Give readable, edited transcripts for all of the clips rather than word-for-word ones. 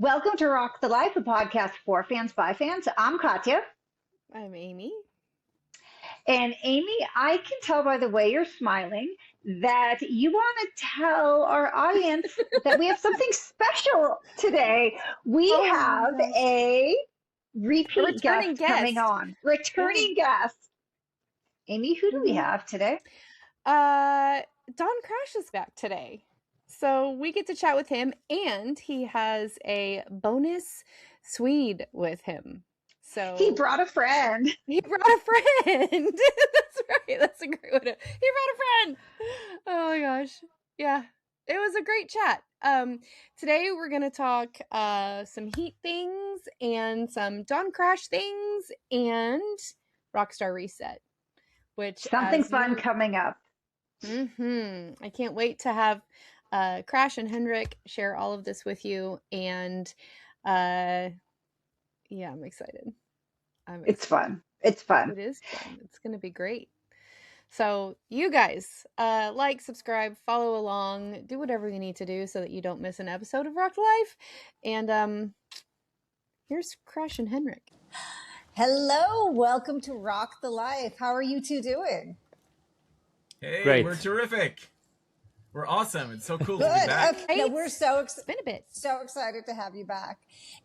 Welcome to Rock the Life, a podcast for fans by fans. I'm Katya. I'm Amy. And Amy, I can tell by the way you're smiling that you want to tell our audience that we have something special today. We have a repeat guest coming on. Returning guest. Amy, who do we have today? Don Crash is back today. So we get to chat with him, and he has a bonus Swede with him. So he brought a friend. He brought a friend. That's right. That's a great one. He brought a friend. Oh my gosh. Yeah. It was a great chat. Today we're gonna talk some H.E.A.T things and some Don Crash things and Rockstar Reset. Which something fun coming up. I can't wait to have Crash and Henrik share all of this with you, and yeah, I'm excited. It's fun. It's fun. It is fun. It's going to be great. So you guys, like, subscribe, follow along, do whatever you need to do so that you don't miss an episode of Rock the Life. And here's Crash and Henrik. Hello, welcome to Rock the Life. How are you two doing? Hey, Great. We're terrific. We're awesome. It's so cool Good. to be back. Okay. No, we're so been a bit. So excited to have you back.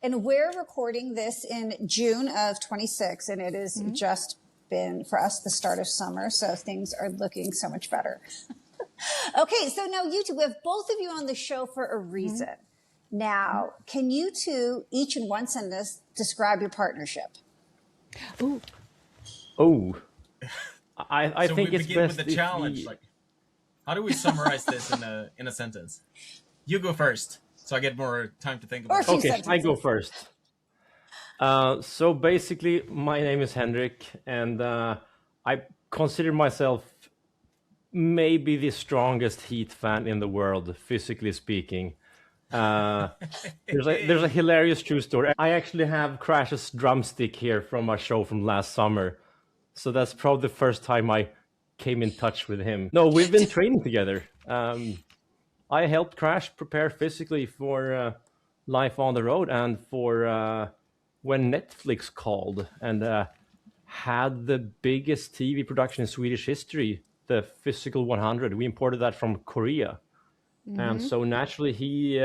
And we're recording this in June of 26, and it has just been, for us, the start of summer, so things are looking so much better. Okay, so now you two, we have both of you on the show for a reason. Now, can you two, each in one sentence, describe your partnership? Oh. I so think we it's begin best with the challenge. Like, how do we summarize this in a sentence? You go first, so I get more time to think about it. Okay, I go first. So basically, my name is Henrik, and I consider myself maybe the strongest H.E.A.T fan in the world, physically speaking. There's a hilarious true story. I actually have Crash's drumstick here from our show from last summer. So that's probably the first time I came in touch with him. No, we've been training together. I helped Crash prepare physically for life on the road and for when Netflix called and had the biggest TV production in Swedish history, the Physical 100. We imported that from Korea. And so naturally he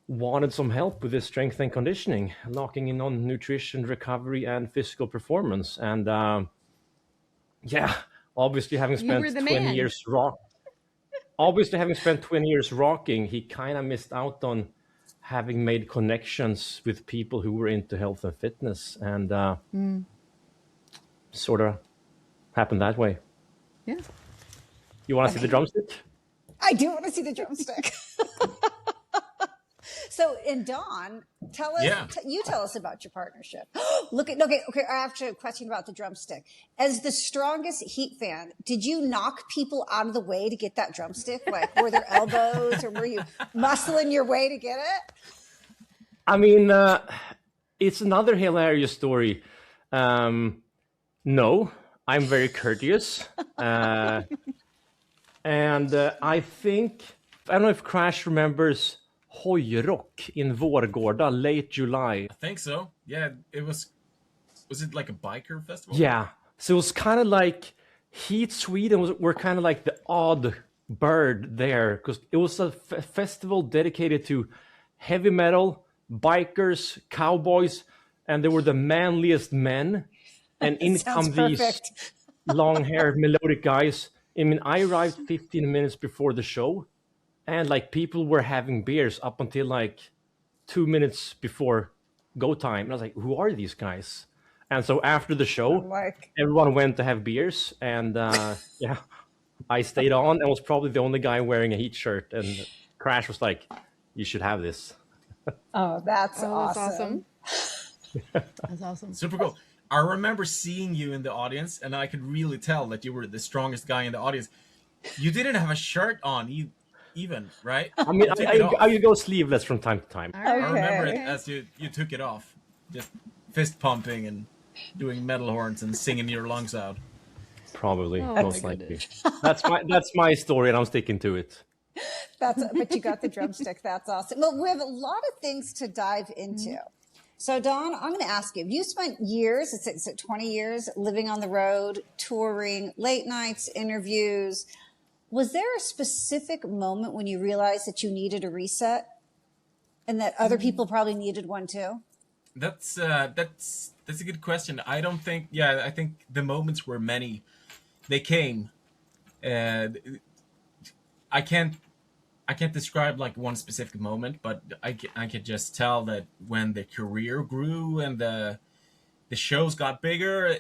wanted some help with his strength and conditioning, locking in on nutrition, recovery, and physical performance. And obviously having spent 20 years rocking, he kind of missed out on having made connections with people who were into health and fitness, and sort of happened that way. Yeah. You want to see the drumstick? I do want to see the drumstick. So, and Dawn, tell us, you tell us about your partnership. Okay, I have a question about the drumstick. As the strongest H.E.A.T fan, did you knock people out of the way to get that drumstick? Like, were there elbows, or were you muscling your way to get it? I mean, it's another hilarious story. No, I'm very courteous. And I don't know if Crash remembers H.E.A.T in Vårgårda, late July. I think so. Yeah, was it like a biker festival? Yeah. So it was kind of like H.E.A.T Sweden were kind of like the odd bird there, because it was a festival dedicated to heavy metal, bikers, cowboys, and they were the manliest men. And in come these long-haired melodic guys. I mean, I arrived 15 minutes before the show, and like people were having beers up until like 2 minutes before go time. And I was like, who are these guys? And so after the show, everyone went to have beers, and I stayed on and was probably the only guy wearing a H.E.A.T shirt. And Crash was like, you should have this. Oh, that's Oh, that's awesome. awesome. That's awesome. Super cool. I remember seeing you in the audience, and I could really tell that you were the strongest guy in the audience. You didn't have a shirt on, even, right? I mean, You took it off. I go sleeveless from time to time. All right. I remember it Okay. as you took it off, just fist pumping and doing metal horns and singing your lungs out. Probably, Oh, my most likely. goodness. That's my story, and I'm sticking to it. But you got the drumstick. That's awesome. Well, we have a lot of things to dive into. So, Dawn, I'm going to ask you, you spent years, it's 20 years, living on the road, touring, late nights, interviews. Was there a specific moment when you realized that you needed a reset and that other people probably needed one too? That's a good question. I don't think. Yeah, I think the moments were many. They came. I can't describe like one specific moment, but I could just tell that when the career grew and the shows got bigger,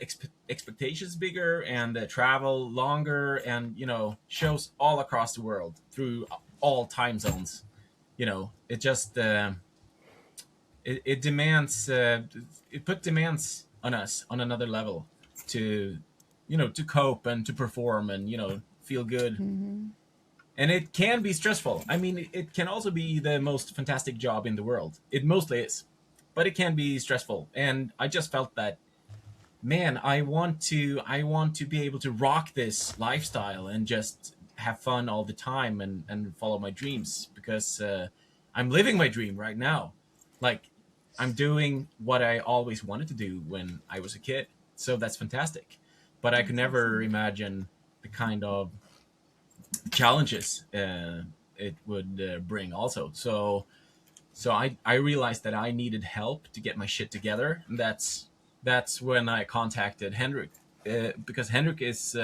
expectations bigger, and the travel longer, and shows all across the world through all time zones. It just it demands it put demands on us on another level to to cope and to perform and feel good. And it can be stressful. I mean, it can also be the most fantastic job in the world. It mostly is, but it can be stressful. And I just felt that, man, I want to be able to rock this lifestyle and just have fun all the time and follow my dreams, because I'm living my dream right now. Like, I'm doing what I always wanted to do when I was a kid. So that's fantastic. But I could never imagine the kind of challenges it would bring also. So I realized that I needed help to get my shit together. And that's when I contacted Henrik, because Henrik is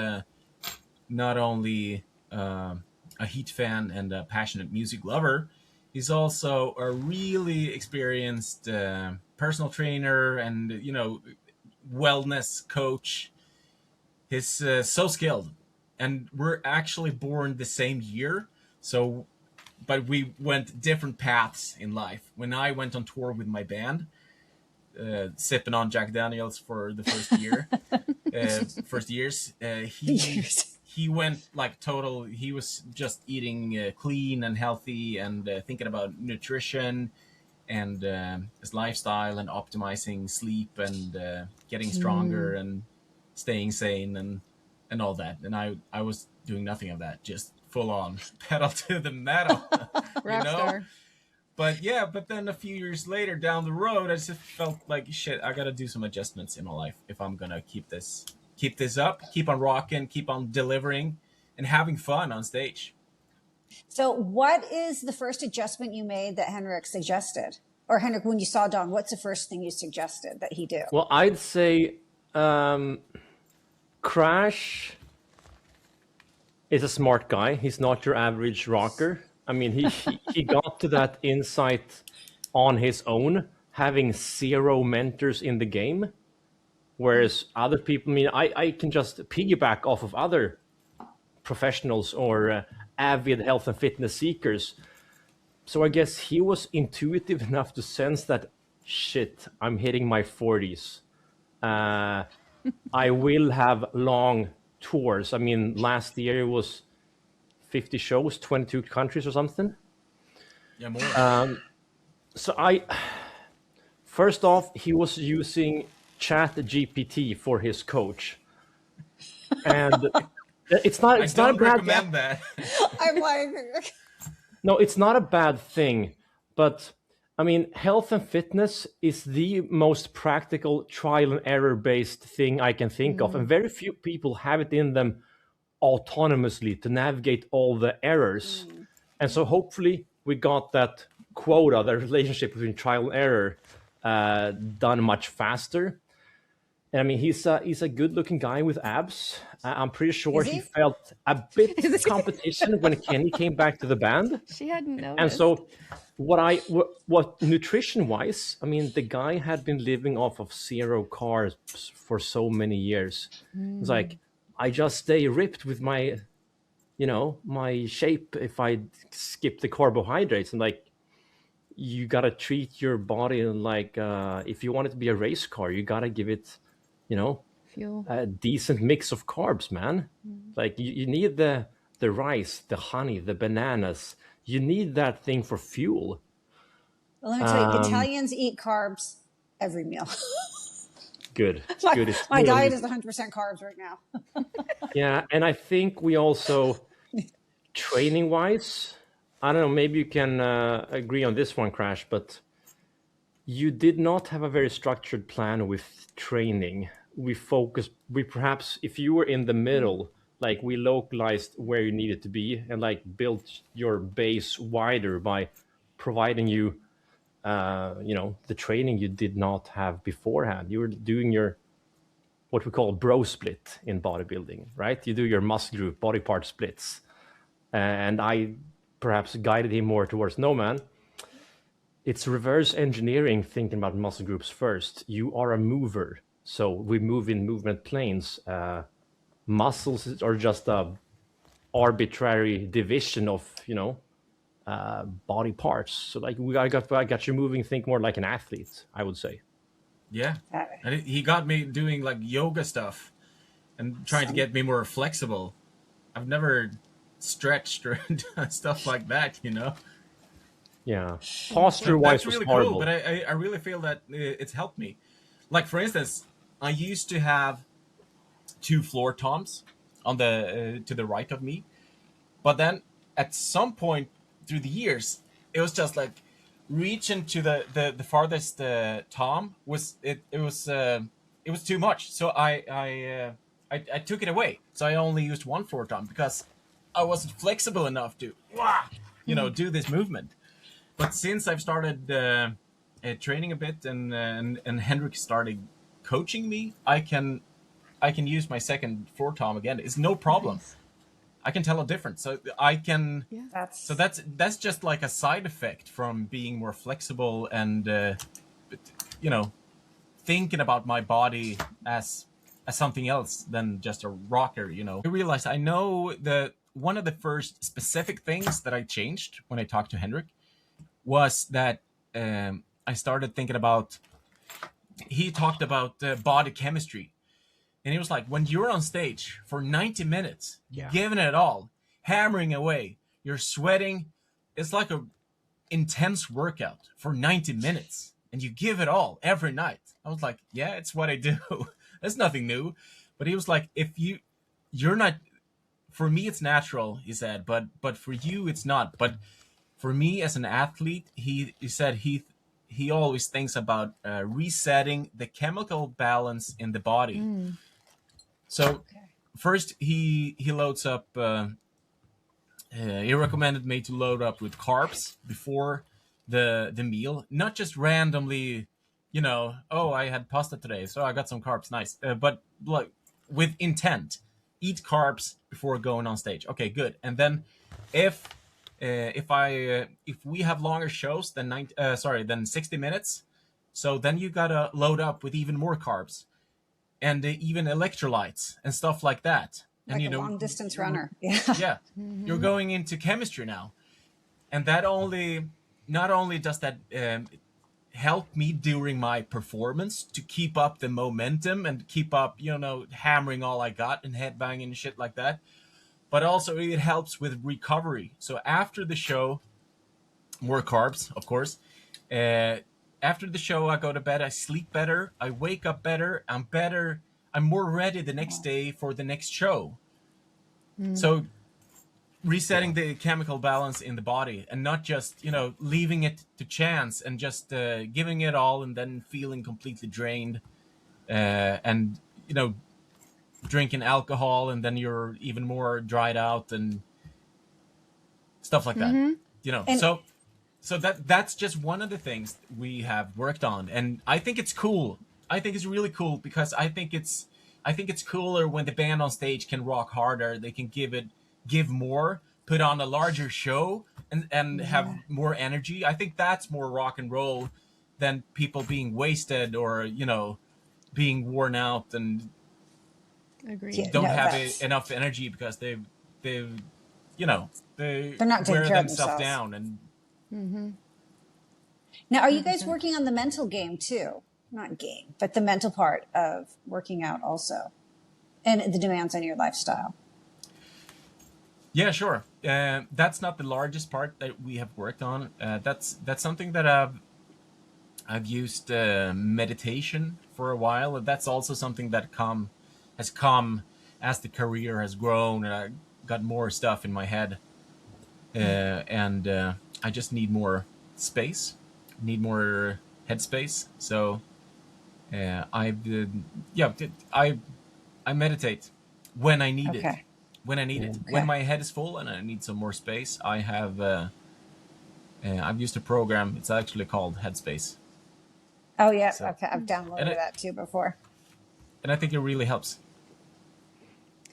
not only a H.E.A.T fan and a passionate music lover, he's also a really experienced personal trainer and wellness coach. He's so skilled, and we're actually born the same year. So, but we went different paths in life. When I went on tour with my band, sipping on Jack Daniels for the first year, first years, he went like total. He was just eating clean and healthy and thinking about nutrition and his lifestyle and optimizing sleep and getting stronger and staying sane and all that. And I was doing nothing of that, just full on pedal to the metal. Rockstar. But then a few years later down the road, I just felt like, shit, I gotta do some adjustments in my life if I'm gonna keep this up, keep on rocking, keep on delivering, and having fun on stage. So what is the first adjustment you made that Henrik suggested? Or Henrik, when you saw Dawn, what's the first thing you suggested that he do? Well, I'd say Crash is a smart guy. He's not your average rocker. I mean, he got to that insight on his own, having zero mentors in the game. Whereas other people, I mean, I can just piggyback off of other professionals or avid health and fitness seekers. So I guess he was intuitive enough to sense that, shit, I'm hitting my 40s. I will have long tours. I mean, last year it was 50 shows, 22 countries or something. Yeah, more. So first off, he was using Chat GPT for his coach. And it's not a bad recommend that. I'm like, No, it's not a bad thing, but I mean, health and fitness is the most practical trial and error based thing I can think of, and very few people have it in them autonomously to navigate all the errors. And so hopefully we got that quota, the relationship between trial and error, done much faster. And I mean, he's a good-looking guy with abs. I'm pretty sure he felt a bit competition when Kenny came back to the band. She hadn't noticed. And so, what nutrition-wise, I mean, the guy had been living off of 0 carbs for so many years. It's like, I just stay ripped with my, my shape if I skip the carbohydrates. And like, you gotta treat your body like if you want it to be a race car, you gotta give it, you know, Fuel. a decent mix of carbs, man. Like you need the rice, the honey, the bananas. You need that thing for fuel. Well, let me tell you, Italians eat carbs every meal. Good, my, good. It's my good. diet is 100% carbs right now. Yeah, and I think we also, training wise, I don't know, maybe you can agree on this one, Crash, but you did not have a very structured plan with training. We perhaps, if you were in the middle, like we localized where you needed to be and like built your base wider by providing you, the training you did not have beforehand. You were doing your, what we call bro split in bodybuilding, right? You do your muscle group body part splits. And I perhaps guided him more towards, no, man, it's reverse engineering thinking about muscle groups first. You are a mover. So we move in movement planes. Muscles are just a arbitrary division of, body parts. So like I got you moving, think more like an athlete, I would say. Yeah, and he got me doing like yoga stuff and trying to get me more flexible. I've never stretched or done stuff like that, you know. Yeah. So Posture wise that's was really horrible. cool, but I really feel that it's helped me. Like for instance, I used to have 2 floor toms on the to the right of me, but then at some point through the years, it was just like reaching to the farthest tom was it was too much. So I took it away. So I only used 1 floor tom because I wasn't flexible enough to do this movement. But since I've started training a bit and Henrik started coaching me, I can use my second 4 tom again. It's no problem. Nice. I can tell a difference. So I can. Yeah. So that's just like a side effect from being more flexible and thinking about my body as something else than just a rocker. I realized I know that one of the first specific things that I changed when I talked to Henrik was that I started thinking about. He talked about body chemistry. And he was like, when you're on stage for 90 minutes, giving it all, hammering away, you're sweating. It's like a intense workout for 90 minutes. And you give it all every night. I was like, yeah, it's what I do. There's nothing new. But he was like, if you're not, for me, it's natural, he said, but for you, it's not. But for me as an athlete, he said he always thinks about resetting the chemical balance in the body. So first he loads up. He recommended me to load up with carbs before the meal, not just randomly. Oh, I had pasta today, so I got some carbs. Nice, but like with intent. Eat carbs before going on stage. Okay, good. And then if we have longer shows than 60 minutes, so then you gotta load up with even more carbs. And even electrolytes and stuff like that. Like and a long distance runner. Yeah. Yeah. You're going into chemistry now. And that not only does that help me during my performance to keep up the momentum and keep up, hammering all I got and headbanging and shit like that, but also it helps with recovery. So after the show, more carbs, of course. After the show, I go to bed. I sleep better. I wake up better. I'm better. I'm more ready the next day for the next show. So resetting the chemical balance in the body and not just, leaving it to chance and just giving it all and then feeling completely drained and, drinking alcohol and then you're even more dried out and stuff like that. So that's just one of the things we have worked on, and I think it's cool. I think it's really cool because I think it's cooler when the band on stage can rock harder. They can give more, put on a larger show, and have more energy. I think that's more rock and roll than people being wasted or being worn out and don't have enough energy because they're not taking wear care of themselves themselves down and. Now, are you guys 100%. working on the mental game too? Not game, but the mental part of working out also, and the demands on your lifestyle. Yeah, sure. That's not the largest part that we have worked on. That's something that I've used meditation for a while, and that's also something that has come as the career has grown, and I got more stuff in my head, and I just need more space, need more headspace. So I meditate when I need it. Okay. When I need it. Okay. When my head is full and I need some more space, I've used a program. It's actually called Headspace, Oh yeah. so Okay. I've downloaded that too before. and I think it really helps.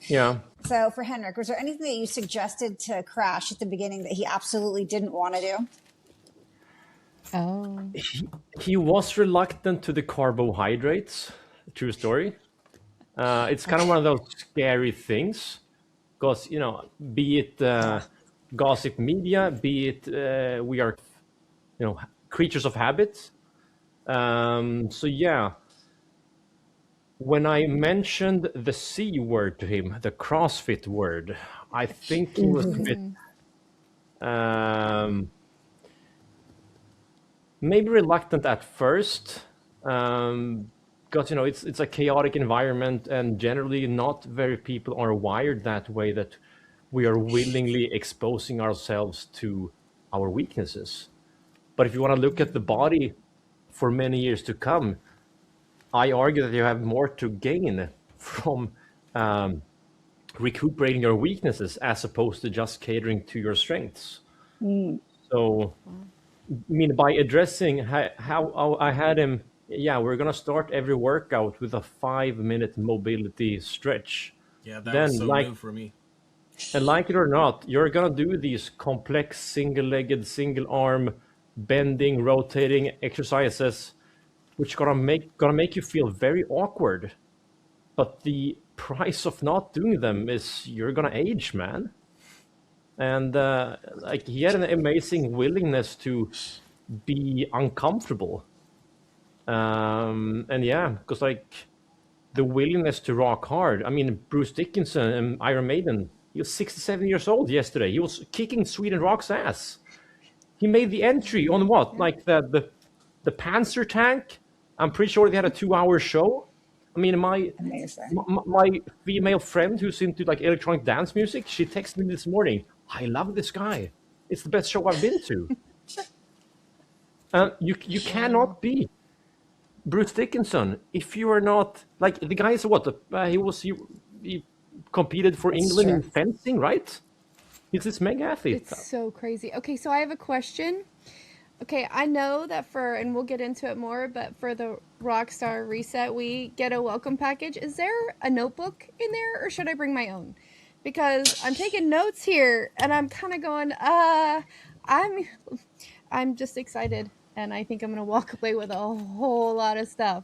Yeah. So for Henrik, was there anything that you suggested to Crash at the beginning that he absolutely didn't want to do? Oh. He was reluctant to the carbohydrates. True story. It's kind of one of those scary things because, be it gossip media, be it we are, creatures of habit. So yeah, when I mentioned the C word to him, the CrossFit word, I think he was a bit maybe reluctant at first, because it's a chaotic environment, and generally not very people are wired that way, that we are willingly exposing ourselves to our weaknesses. But if you want to look at the body for many years to come, I argue that you have more to gain from recuperating your weaknesses as opposed to just catering to your strengths. So, I mean, by addressing how I had him, yeah, we're gonna start every workout with a 5-minute mobility stretch. Yeah, that was Then, so new for me. like it or not, you're gonna do these complex single-legged, single-arm, bending, rotating exercises, which gonna make you feel very awkward. But the price of not doing them is you're gonna age, man. And like, he had an amazing willingness to be uncomfortable. And yeah, because like the willingness to rock hard. I mean, Bruce Dickinson and Iron Maiden, he was 67 years old yesterday. He was kicking Sweden Rock's ass. He made the entry on what? Like the Panzer tank? I'm pretty sure they had a 2-hour show. I mean, Amazing. my female friend who's into like electronic dance music, she texted me this morning, I love this guy. It's the best show I've been to. You cannot be Bruce Dickinson if you are not like the guy is what he competed for That's England in true. fencing, right? He's this mega athlete. It's so crazy. Okay, so I have a question. Okay, I know that and we'll get into it more, but for the Rockstar Reset, we get a welcome package. Is there a notebook in there, or should I bring my own? Because I'm taking notes here, and I'm kind of going, I'm just excited, and I think I'm gonna walk away with a whole lot of stuff.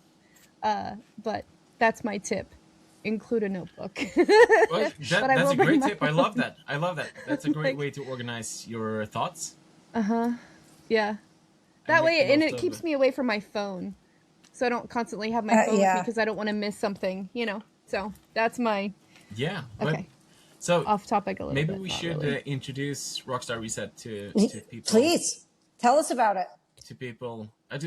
But that's my tip. Include a notebook. Well, But I that's will a bring great my tip. I own. love that. I love that. That's a great Like- way to organize your thoughts. Yeah. That way, make and most it of keeps it. me away from my phone. So I don't constantly have my phone with me Yeah. because I don't want to miss something, So that's my, Yeah. But, okay, so off topic a little maybe bit. we not should really. introduce Rockstar Reset to people. Please tell us about it. To people. I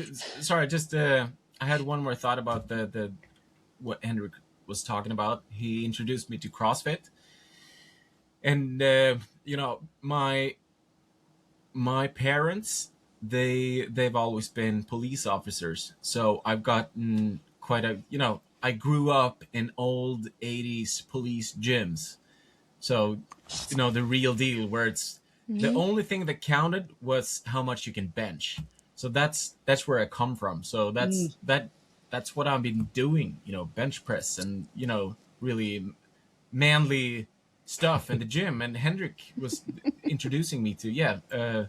had one more thought about the what Henrik was talking about. He introduced me to CrossFit, and my parents, they've always been police officers, so I've gotten quite a I grew up in old 80s police gyms, so the real deal, where it's the only thing that counted was how much you can bench. So that's where I come from. So that's what I've been doing, bench press and really manly stuff in the gym. And Henrik was introducing me to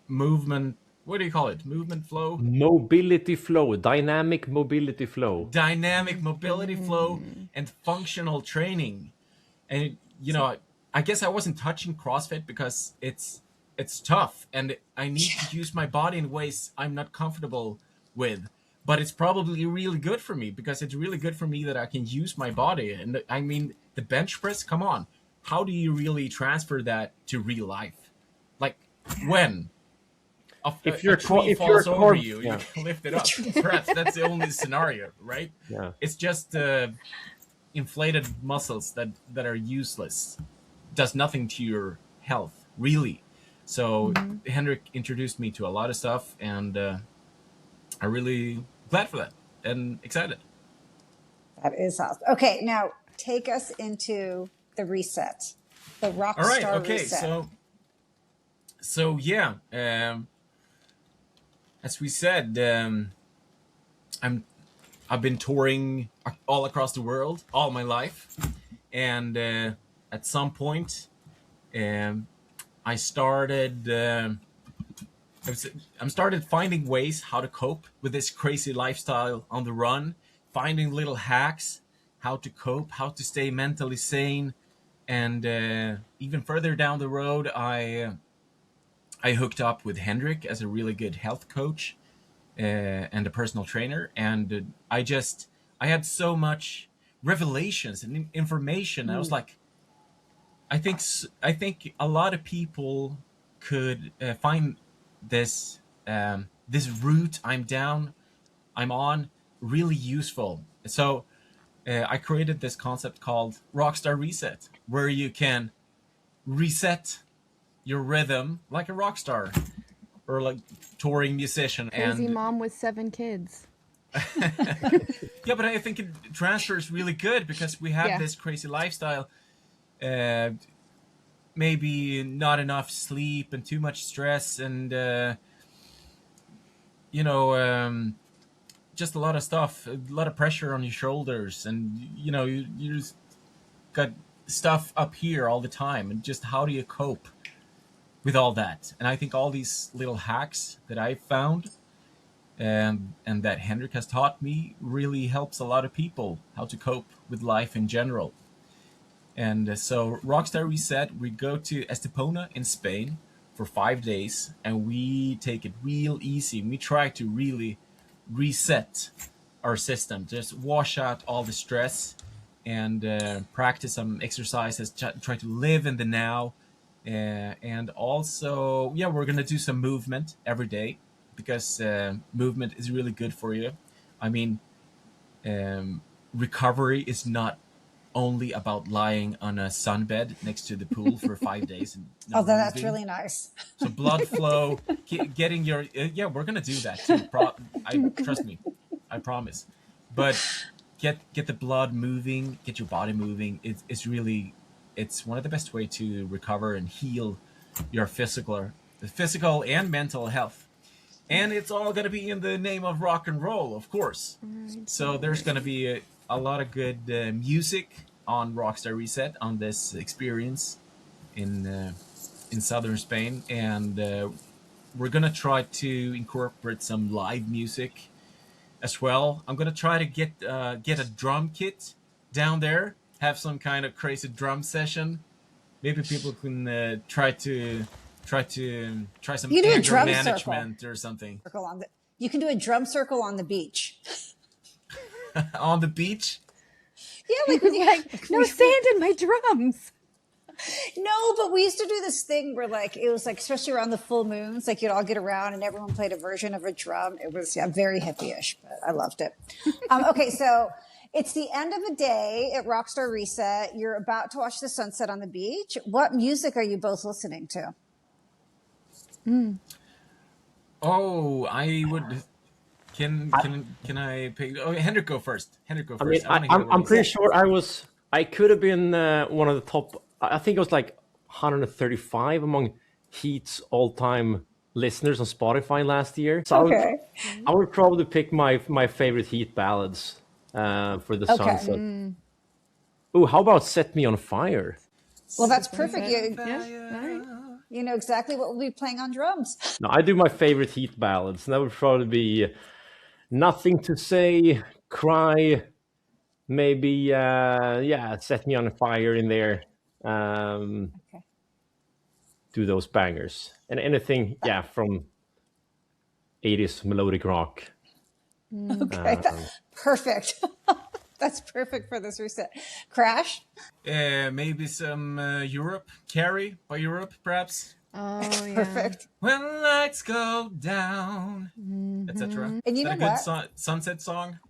movement. What do you call it? Movement flow, Mobility flow, dynamic mobility flow. dynamic mobility flow, and functional training. And I guess I wasn't touching CrossFit because it's it's tough, and I need to use my body in ways I'm not comfortable with. But it's probably really good for me, because it's really good for me that I can use my body. And I mean, the bench press, come on. How do you really transfer that to real life? Like, when If a you're tree if you're falls over cord, you, you yeah, can lift it up. Perhaps that's the only scenario, right? yeah. It's just inflated muscles that are useless. Does nothing to your health, really. So Henrik introduced me to a lot of stuff, and I'm really glad for that and excited. That is awesome. Okay, now take us into the reset, the All right. Rockstar Okay. Reset. So yeah. As we said, I've been touring all across the world all my life, and at some point, I started. I'm started finding ways how to cope with this crazy lifestyle on the run, finding little hacks, how to cope, how to stay mentally sane, and even further down the road, I hooked up with Henrik as a really good health coach and a personal trainer, and I had so much revelations and information. I was like, I think a lot of people could find this this route I'm on really useful. So I created this concept called Rockstar Reset, where you can reset your rhythm like a rock star or like touring musician. Crazy And mom with 7 kids. yeah, but I think it transfers really good because we have this crazy lifestyle. Maybe not enough sleep and too much stress, and you know, just a lot of stuff, a lot of pressure on your shoulders, and you know, you just got stuff up here all the time. And just how do you cope with all that? And I think all these little hacks that I found and that Henrik has taught me really helps a lot of people how to cope with life in general. And so Rockstar Reset, we go to Estepona in Spain for 5 days, and we take it real easy. We try to really reset our system, just wash out all the stress, and practice some exercises, try to live in the now. And also, yeah, we're going to do some movement every day, because movement is really good for you. I mean, recovery is not only about lying on a sunbed next to the pool for 5 days and not Although that's moving. really nice. So blood flow, getting your yeah, we're gonna do that too. Trust me, I promise. But get the blood moving, get your body moving. It's really, it's one of the best way to recover and heal your physical and mental health. And it's all gonna be in the name of rock and roll, of course. So there's gonna be a lot of good music on Rockstar Reset on this experience in southern Spain, and we're gonna try to incorporate some live music as well. I'm gonna try to get a drum kit down there, have some kind of crazy drum session. Maybe people can try some You do a anger drum management or something You can do a drum circle on the beach. on the beach. Yeah, like when you Like, no sand in my drums. No, but we used to do this thing where like it was like especially around the full moons, like you'd all get around and everyone played a version of a drum. It was very hippie-ish, but I loved it. Okay, so it's the end of a day at Rockstar Reset. You're about to watch the sunset on the beach. What music are you both listening to? Oh, I would. Can I pick? Oh, Henrik, go first. Henrik, go I mean, first. I want to hear what I'm he pretty said. sure I could have been one of the top. I think it was like 135 among H.E.A.T's all-time listeners on Spotify last year. So Okay. I would probably pick my favorite H.E.A.T ballads for the Okay. sunset. Ooh, how about "Set Me on Fire"? Well, that's perfect. Yeah. You know exactly what we'll be playing on drums. No, I do my favorite H.E.A.T ballads, and that would probably be "Nothing to Say," "Cry," maybe "Set Me on Fire" in there. Okay. do those bangers. And anything, from 80s melodic rock. Okay, perfect. That's perfect for this reset. Crash? Maybe some Europe. Carrie by Europe, perhaps. Oh, yeah. Perfect. When the lights go down, etc. And you Is that know a what? good sunset song?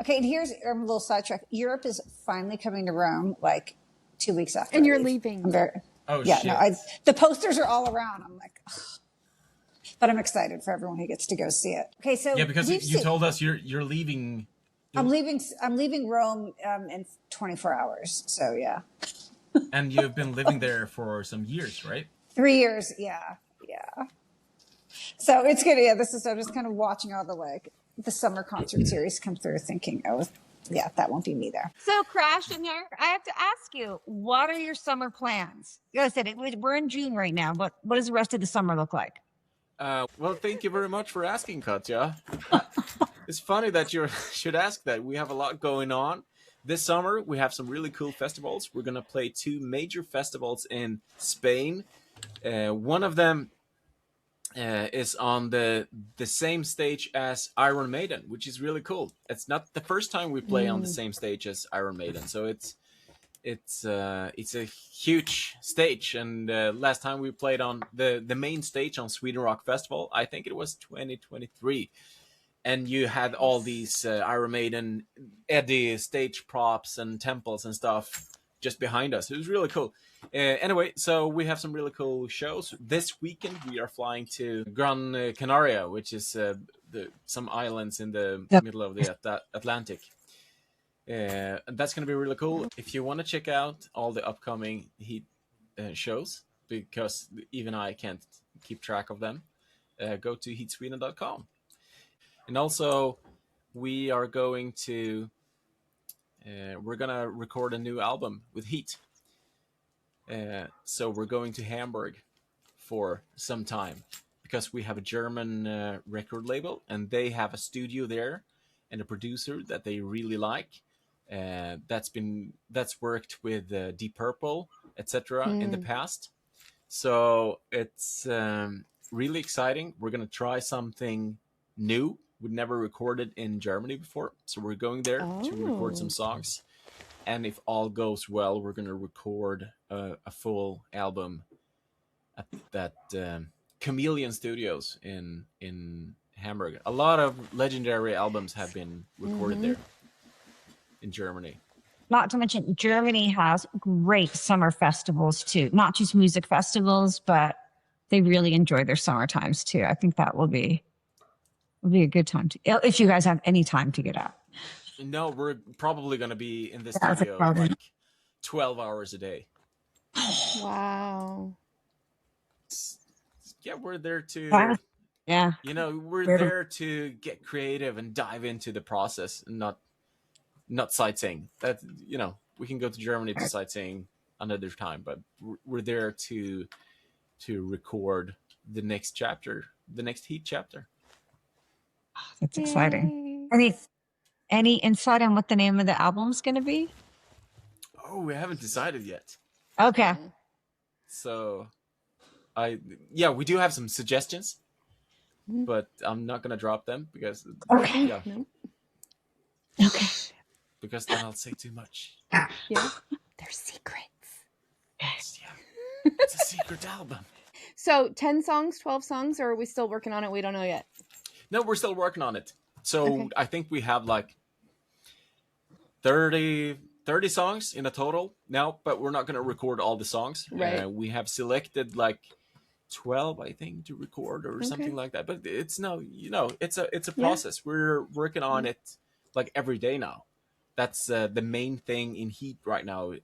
Okay, and here's a little sidetrack. Europe is finally coming to Rome like 2 weeks after. And I you're leave. leaving. I'm very Shit. no, the posters are all around. I'm like, ugh. But I'm excited for everyone who gets to go see it. Okay, so Yeah, because you told us you're leaving. I'm leaving Rome in 24 hours. So yeah. And you've been living there for some years, right? 3 years, yeah. So it's good. Yeah, I'm just kind of watching all the summer concert series come through, thinking, that won't be me there. So, Crash in here, I have to ask you, what are your summer plans? You guys said we're in June right now, but what does the rest of the summer look like? Well, thank you very much for asking, Katja. It's funny that you should ask that. We have a lot going on. This summer, we have some really cool festivals. We're going to play 2 major festivals in Spain. One of them is on the same stage as Iron Maiden, which is really cool. It's not the first time we play on the same stage as Iron Maiden, so it's a huge stage. And last time we played on the main stage on Sweden Rock Festival, I think it was 2023. And you had all these Iron Maiden Eddie stage props and temples and stuff just behind us. It was really cool. Anyway, so we have some really cool shows. This weekend we are flying to Gran Canaria, which is some islands in the middle of the Atlantic. And that's going to be really cool. If you want to check out all the upcoming H.E.A.T shows, because even I can't keep track of them, go to heatsweden.com. And also, we are going to we're gonna record a new album with H.E.A.T. So we're going to Hamburg for some time because we have a German record label, and they have a studio there and a producer that they really like. That's worked with Deep Purple, etc. in the past. So it's really exciting. We're gonna try something new. We'd never recorded in Germany before, so we're going there to record some songs. And if all goes well, we're going to record a full album at that Chameleon Studios in Hamburg. A lot of legendary albums have been recorded there in Germany. Not to mention, Germany has great summer festivals too. Not just music festivals, but they really enjoy their summer times too. I think that will be a good time if you guys have any time to get out. No, we're probably going to be in the studio like 12 hours a day. Wow. Yeah, we're there to, yeah, we're there to get creative and dive into the process and not sightseeing. That, we can go to Germany to sightseeing another time, but we're there to record the next chapter, the next H.E.A.T chapter. That's exciting. Any insight on what the name of the album's going to be? Oh, we haven't decided yet. Okay. So, we do have some suggestions, but I'm not going to drop them because, Okay. Okay. Because then I'll say too much. Yeah. They're secrets. Yes, yeah. It's a secret album. So 10 songs, 12 songs, or are we still working on it? We don't know yet. No, we're still working on it. So I think we have like 30 songs in a total now, but we're not going to record all the songs. Right. We have selected like 12, I think, to record or something like that. But it's it's a process. We're working on it like every day now. That's the main thing in H.E.A.T right now,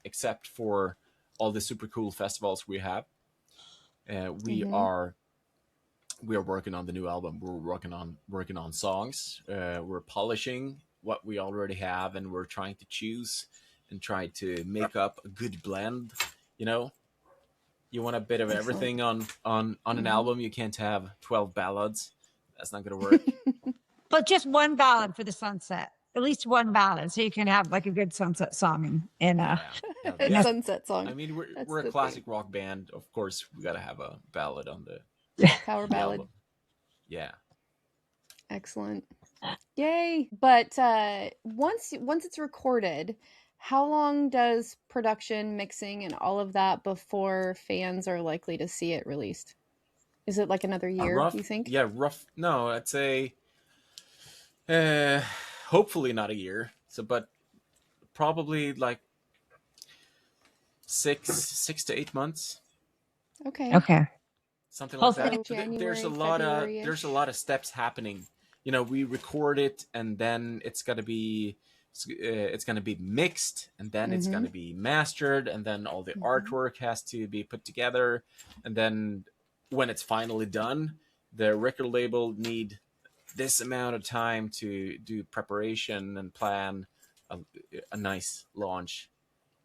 except for all the super cool festivals we have. We are working on the new album. We're working on songs. We're polishing what we already have, and we're trying to choose and try to make up a good blend. You want a bit of everything on an album. You can't have 12 ballads. That's not going to work. But just one ballad for the sunset. At least one ballad, so you can have like a good sunset song. Hell A yeah. sunset song. I mean, That's we're a the classic thing. rock band. Of course, we gotta have a ballad on the Power the ballad. album. Yeah. Excellent. Yay. But once it's recorded, how long does production, mixing, and all of that before fans are likely to see it released? Is it like another year, you think? Yeah, rough. No, I'd say uh, hopefully not a year. So, but probably like 6 to 8 months, Okay. Okay. something like Hopefully. that. So There's a January, lot of February-ish. there's a lot of steps happening. You know, we record it, and then it's gonna be mixed, and then it's gonna be mastered, and then all the artwork has to be put together, and then when it's finally done, the record label need this amount of time to do preparation and plan a nice launch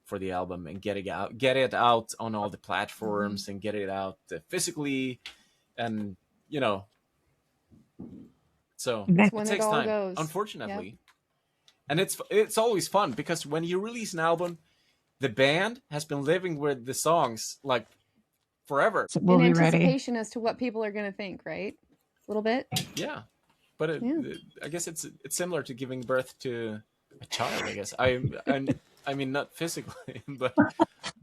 for the album and get it out on all the platforms and get it out physically, and you know, so That's it when it takes all time, goes. unfortunately. Yep. And it's always fun because when you release an album, the band has been living with the songs like forever. So we'll In be ready. anticipation as to what people are going to think, right? A little bit. Yeah, but I guess it's similar to giving birth to a child. I guess I mean not physically, but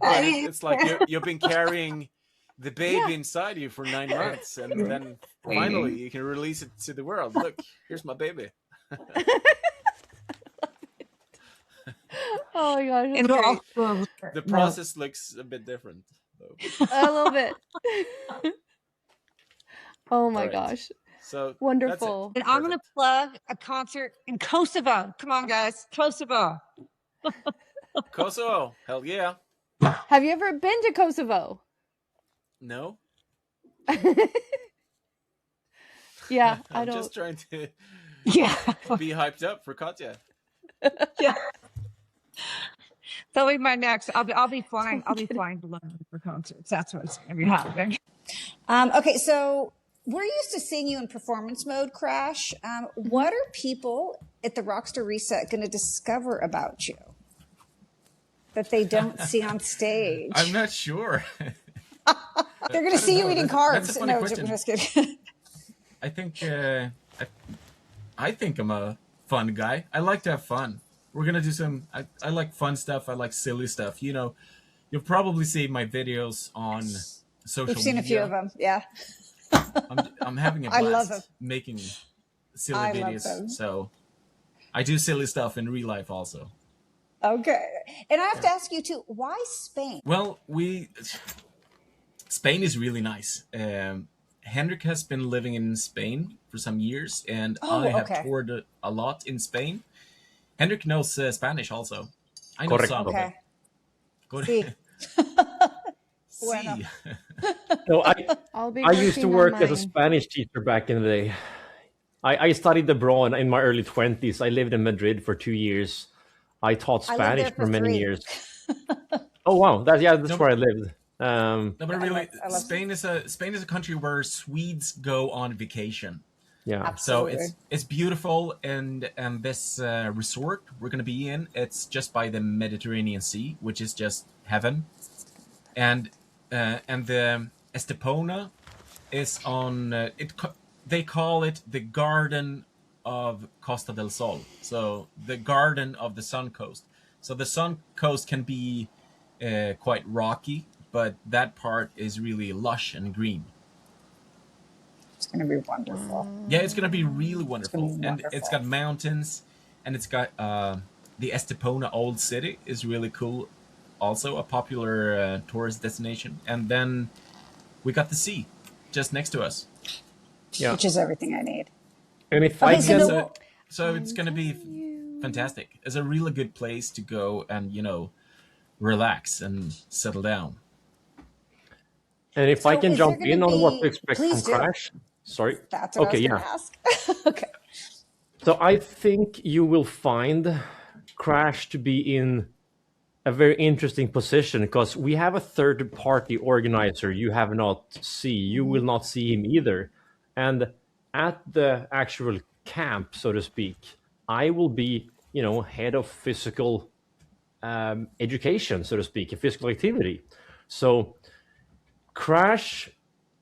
it's like you've been carrying the baby inside you for 9 months, and then finally you can release it to the world. Look, here's my baby. Oh my gosh, And that's great. also, The process looks a bit different, though. A little bit. Oh my All right. gosh. So Wonderful. and I'm going to Perfect. plug a concert in Kosovo. Come on, guys. Kosovo. Kosovo, hell yeah. Have you ever been to Kosovo? No, Yeah, I I'm don't. just trying to Yeah. be hyped up for Katya. Yeah. That'll be my next. I'll be flying. I'll be flying to London for concerts. That's what's going to be happening. Okay, so we're used to seeing you in performance mode, Crash. What are people at the Rockstar Reset going to discover about you that they don't see on stage? I'm not sure. They're going to see you eating carbs. That's a funny No, question. I'm just kidding. I think I think I'm a fun guy. I like to have fun. We're gonna do some. I like fun stuff. I like silly stuff. You know, you'll probably see my videos on social We've seen media. a few of them. Yeah. I'm having a I blast love them. making silly I love videos. them. So I do silly stuff in real life also. Okay. And I have to ask you too, why Spain? Well, Spain is really nice. Henrik has been living in Spain for some years, and I have okay. toured a lot in Spain. Henrik knows Spanish also. I know Correcto. some. Okay. Good. Sí. See. No, I'll be I used to working on work as a mine. Spanish teacher back in the day. I studied abroad in my early 20s. I lived in Madrid for 2 years. I taught I lived there Spanish for many 3. years. Oh wow, that's No, where I lived. No, but really, I love Spain is a country where Swedes go on vacation. Yeah, So Absolutely. it's beautiful, and this resort we're gonna be in, it's just by the Mediterranean Sea, which is just heaven, and the Estepona is on they call it the Garden of Costa del Sol, so the Garden of the Sun Coast. So the Sun Coast can be quite rocky, but that part is really lush and green. It's going to be wonderful. Yeah, it's gonna be really wonderful, be and it's got mountains, and it's got the Estepona Old City is really cool, also a popular tourist destination, and then we got the sea just next to us. yeah. Which is everything I need. And if Okay, I so can, no- So it's gonna be fantastic. It's a really good place to go and relax and settle down. and if I So can is there jump gonna in on what to be- expect Please from do. Crash. Sorry. That's what Okay, I was yeah. going to ask. Okay. So I think you will find Crash to be in a very interesting position because we have a third party organizer you have not see. You will not see him either. And at the actual camp, so to speak, I will be, head of physical education, so to speak, and physical activity. So Crash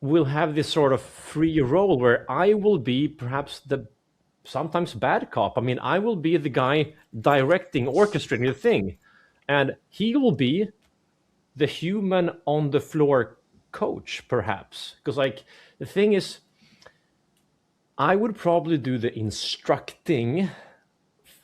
will have this sort of free role where I will be perhaps the sometimes bad cop. I mean, I will be the guy directing, orchestrating the thing, and he will be the human on the floor coach, perhaps. Because, like, the thing is, I would probably do the instructing,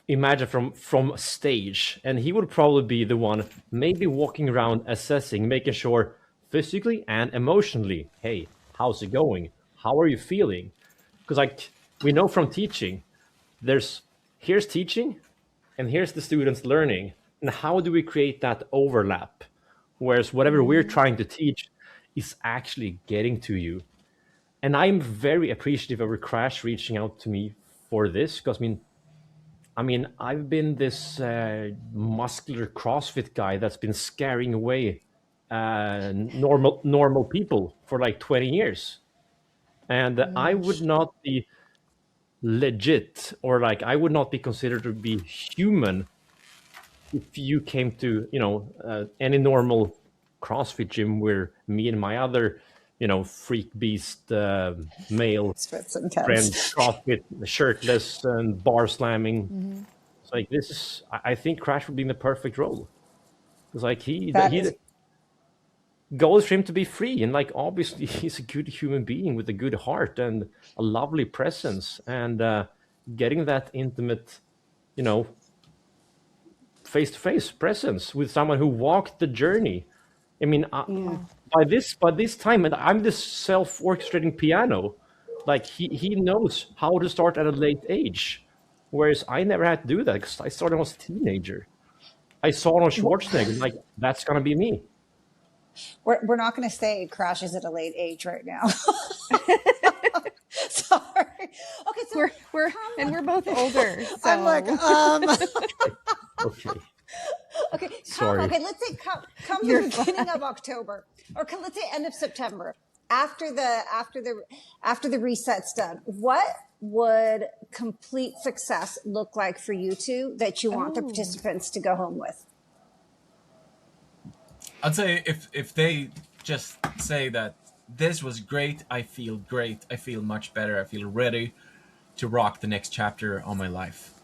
imagine from stage, and he would probably be the one maybe walking around assessing, making sure physically and emotionally, hey, how's it going? How are you feeling? Because, like, we know from teaching, here's teaching and here's the students learning, and how do we create that overlap, whereas whatever we're trying to teach is actually getting to you. And I'm very appreciative of Crash reaching out to me for this, because I mean, I've been this muscular CrossFit guy that's been scaring away normal people for like 20 years, and I would not be legit, or like I would not be considered to be human if you came to any normal CrossFit gym where me and my other freak beast male It's friend intense. CrossFit shirtless and bar slamming. It's like this is I think Crash would be in the perfect role. It's like That he is, the goal is for him to be free, and like obviously he's a good human being with a good heart and a lovely presence, and getting that intimate, you know, face-to-face presence with someone who walked the journey. I mean, by this time, and I'm this self-orchestrating piano. Like he knows how to start at a late age, whereas I never had to do that because I started when I was a teenager. I saw it on Schwarzenegger, like that's gonna be me. we're not going to say crashes at a late age right now. Sorry. Okay, so We're both older. So I'm like, Okay, okay, sorry. okay, let's say come the beginning of October, or let's say end of September, after the reset's done. What would complete success look like for you two that you want the participants to go home with? I'd say if they just say that this was great, I feel much better, I feel ready to rock the next chapter of my life.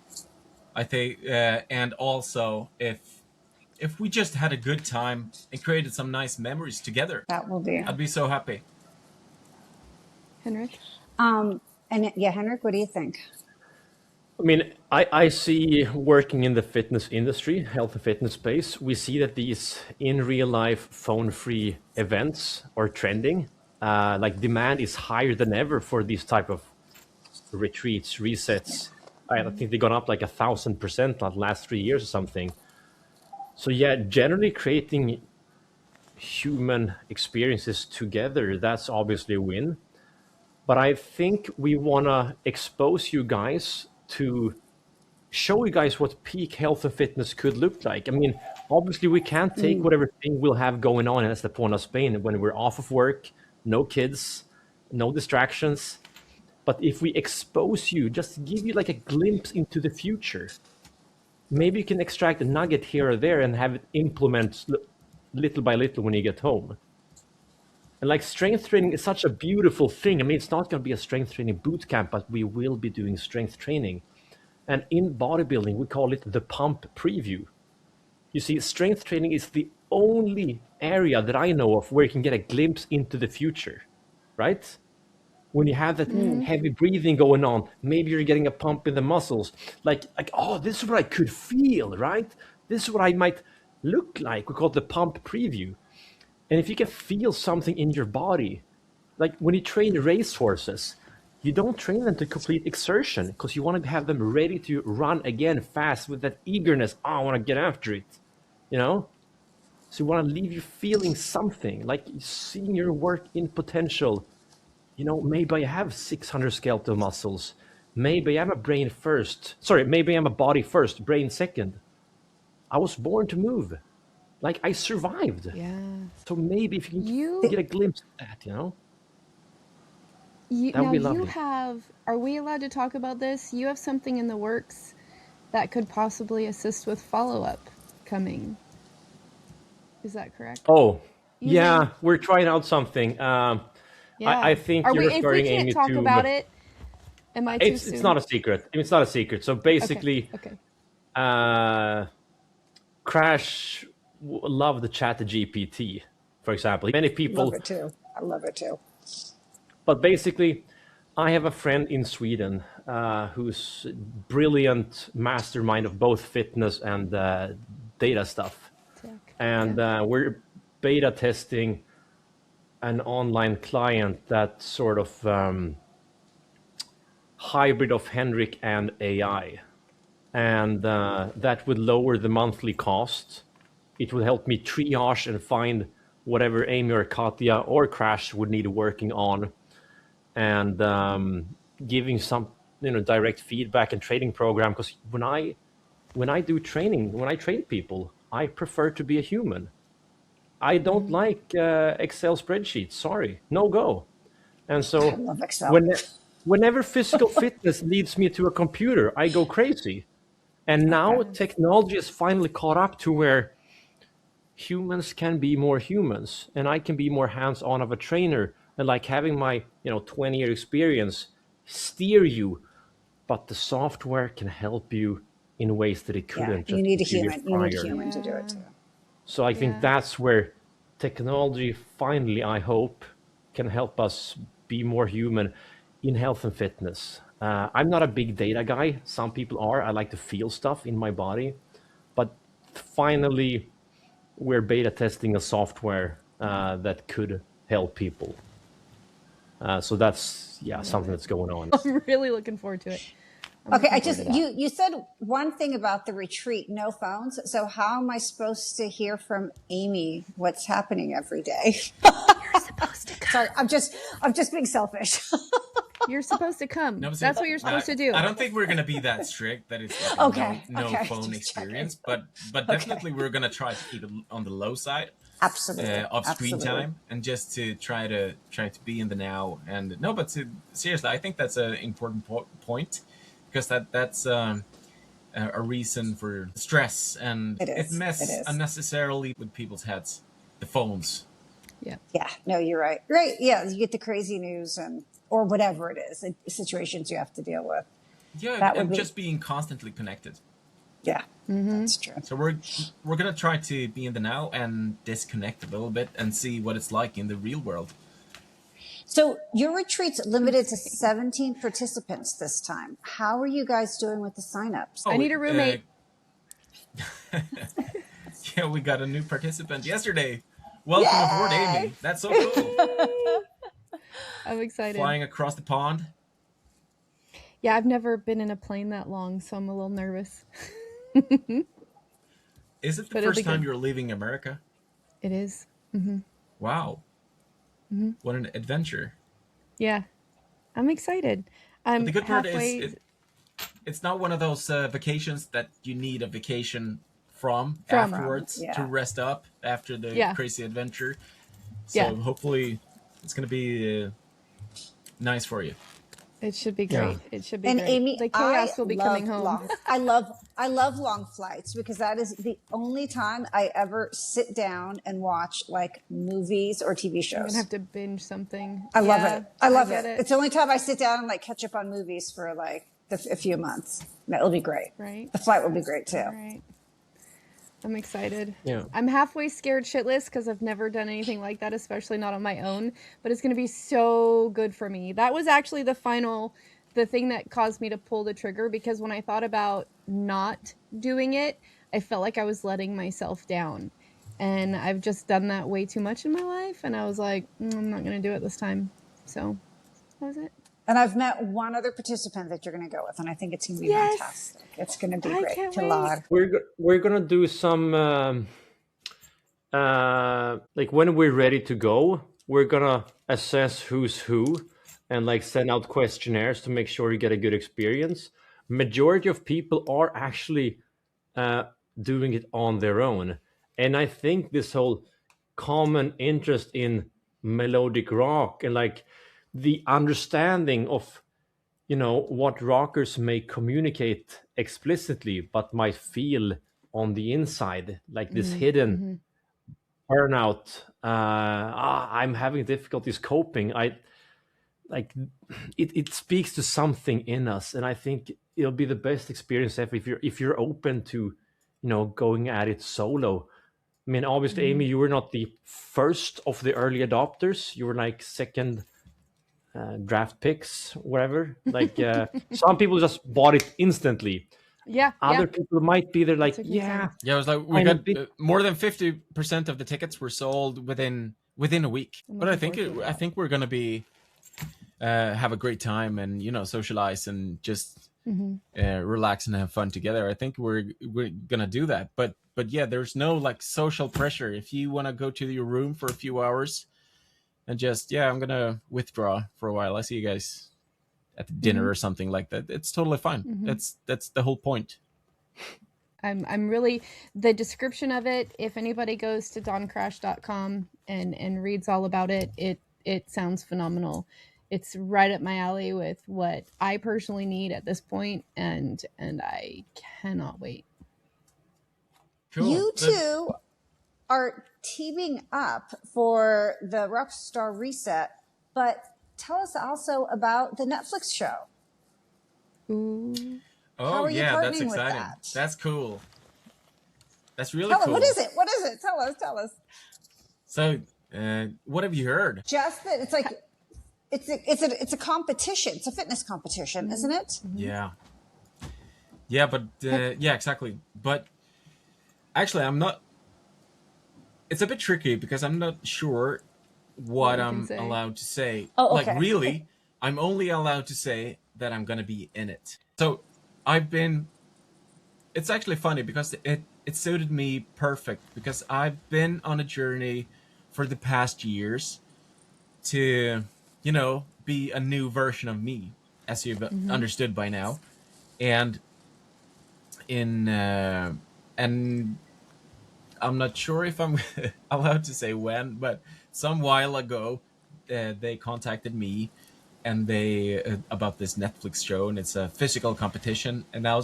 I think, and also if we just had a good time and created some nice memories together, That will be. I'd be so happy. Henrik? And yeah, Henrik, what do you think? I mean, I see working in the fitness industry, health and fitness space, we see that these in real life phone free events are trending. Like demand is higher than ever for these type of retreats, resets. I think they've gone up like 1,000% the last 3 years or something. So yeah, generally creating human experiences together, that's obviously a win. But I think we want to expose you guys to show you guys what peak health and fitness could look like. I mean, obviously we can't take whatever thing we'll have going on as the point of Spain when we're off of work, no kids, no distractions. But if we expose you, just give you like a glimpse into the future, maybe you can extract a nugget here or there and have it implement little by little when you get home. And like strength training is such a beautiful thing. I mean, it's not going to be a strength training boot camp, but we will be doing strength training. And in bodybuilding, we call it the pump preview. You see, strength training is the only area that I know of where you can get a glimpse into the future, right? When you have that heavy breathing going on, maybe you're getting a pump in the muscles. Like, oh, this is what I could feel, right? This is what I might look like. We call it the pump preview. And if you can feel something in your body, like when you train racehorses, you don't train them to complete exertion because you want to have them ready to run again fast with that eagerness. Oh, I want to get after it, you know? So you want to leave you feeling something, like seeing your work in potential. You know, maybe I have 600 skeletal muscles. Maybe I'm a brain first. Sorry, maybe I'm a body first, brain second. I was born to move. Like I survived. Yeah. So maybe if you can get a glimpse of that, that would Now be you lovely. have, are we allowed to talk about this? You have something in the works that could possibly assist with follow-up. coming. Is that correct? Oh, Using- yeah, we're trying out something. Yeah. I think you're If we referring, can't Amy, talk to about it, am I too soon? It's not a secret. It's not a secret. So basically, Okay. Crash loved the ChatGPT, for example. Many people Love it too. I love it too. But basically, I have a friend in Sweden who's brilliant mastermind of both fitness and data stuff. And we're beta testing an online client that sort of hybrid of Henrik and AI. And that would lower the monthly cost. It would help me triage and find whatever Amy or Katya or Crash would need working on, and giving some direct feedback and training program. Because when I do training, when I train people, I prefer to be a human. I don't like Excel spreadsheets. Sorry, no go. And so I love Excel. Whenever physical fitness leads me to a computer, I go crazy. And now technology has finally caught up to where humans can be more humans, and I can be more hands-on of a trainer, and like having my 20-year experience steer you, but the software can help you in ways that it couldn't. You need a human. You need a human to do it too. So I think that's where technology finally, I hope, can help us be more human in health and fitness. I'm not a big data guy. Some people are. I like to feel stuff in my body. But finally, we're beta testing a software that could help people. So that's something that's going on. I'm really looking forward to it. Okay, you said one thing about the retreat, no phones. So how am I supposed to hear from Amy what's happening every day? You're supposed to come. Sorry, I'm just being selfish. You're supposed to come. No, That's what you're supposed to do. I don't think we're gonna be that strict that it's like no phone experience, but definitely we're gonna try to keep it on the low side. Absolutely. Of screen time, and just to try to be in the now. And no, but seriously, I think that's an important point, because that's a reason for stress, and it messes unnecessarily with people's heads. The phones. Yeah. Yeah. No, you're right. Right. Yeah. You get the crazy news or whatever it is, situations you have to deal with. Yeah, and just being constantly connected. Yeah, that's true. So we're gonna try to be in the now and disconnect a little bit and see what it's like in the real world. So your retreat's limited to 17 participants this time. How are you guys doing with the signups? I need a roommate. Yeah, we got a new participant yesterday. Welcome aboard, Amy. That's so cool. I'm excited. Flying across the pond. Yeah, I've never been in a plane that long, so I'm a little nervous. Is it the first time you're leaving America? It is. Wow. What an adventure. Yeah. I'm excited. The good part is it's not one of those vacations that you need a vacation from afterwards to rest up after the crazy adventure. So hopefully it's going to be nice for you. It should be great. It should be and great. Amy, the chaos will be coming home. I love long flights, because that is the only time I ever sit down and watch like movies or TV shows. I'm gonna have to binge something. I love it. I love it. It's the only time I sit down and like catch up on movies for like a few months. It'll be great. Right. The flight will be great too. Right. I'm excited. Yeah. I'm halfway scared shitless because I've never done anything like that, especially not on my own. But it's going to be so good for me. That was actually the thing that caused me to pull the trigger, because when I thought about not doing it, I felt like I was letting myself down. And I've just done that way too much in my life. And I was like, I'm not going to do it this time. So that was it. And I've met one other participant that you're going to go with, and I think it's going to be fantastic. It's going to be great. Can't wait. We're going to do some, like when we're ready to go, we're going to assess who's who and like send out questionnaires to make sure you get a good experience. Majority of people are actually doing it on their own. And I think this whole common interest in melodic rock and like the understanding of, what rockers may communicate explicitly, but might feel on the inside, like this hidden burnout. I'm having difficulties coping. I like it speaks to something in us, and I think it'll be the best experience ever if you're open to, going at it solo. I mean, obviously, Amy, you were not the first of the early adopters. You were like second draft picks, whatever. Like some people just bought it instantly. Yeah. Other people might be there, like, took me time. Yeah, it was like we I'm a got bit- more than 50% of the tickets were sold within a week. I'm But I looking think forward to I that. think we're gonna be have a great time and socialize and just relax and have fun together. I think we're gonna do that. But yeah, there's no like social pressure. If you want to go to your room for a few hours and just I'm gonna withdraw for a while. I see you guys at the dinner or something like that. It's totally fine. That's the whole point. I'm really, the description of it, if anybody goes to doncrash.com and reads all about it, it sounds phenomenal. It's right up my alley with what I personally need at this point, and I cannot wait. Cool. You two are teaming up for the Rockstar Reset, but tell us also about the Netflix show. Ooh. Oh How are you yeah, that's partnering with exciting. that? That's cool. That's really Tell us, cool. what is it? What is it? Tell us. So, what have you heard? Just that it's like it's a competition. It's a fitness competition, isn't it? Yeah. Yeah, but yeah, exactly. But actually, I'm not. It's a bit tricky because I'm not sure what you can I'm say. allowed to say. Oh, Like okay. really, I'm only allowed to say that I'm gonna be in it. So I've been. It's actually funny because it suited me perfect because I've been on a journey for the past years to be a new version of me, as you've understood by now, and and I'm not sure if I'm allowed to say when, but some while ago they contacted me and they about this Netflix show, and it's a physical competition, and I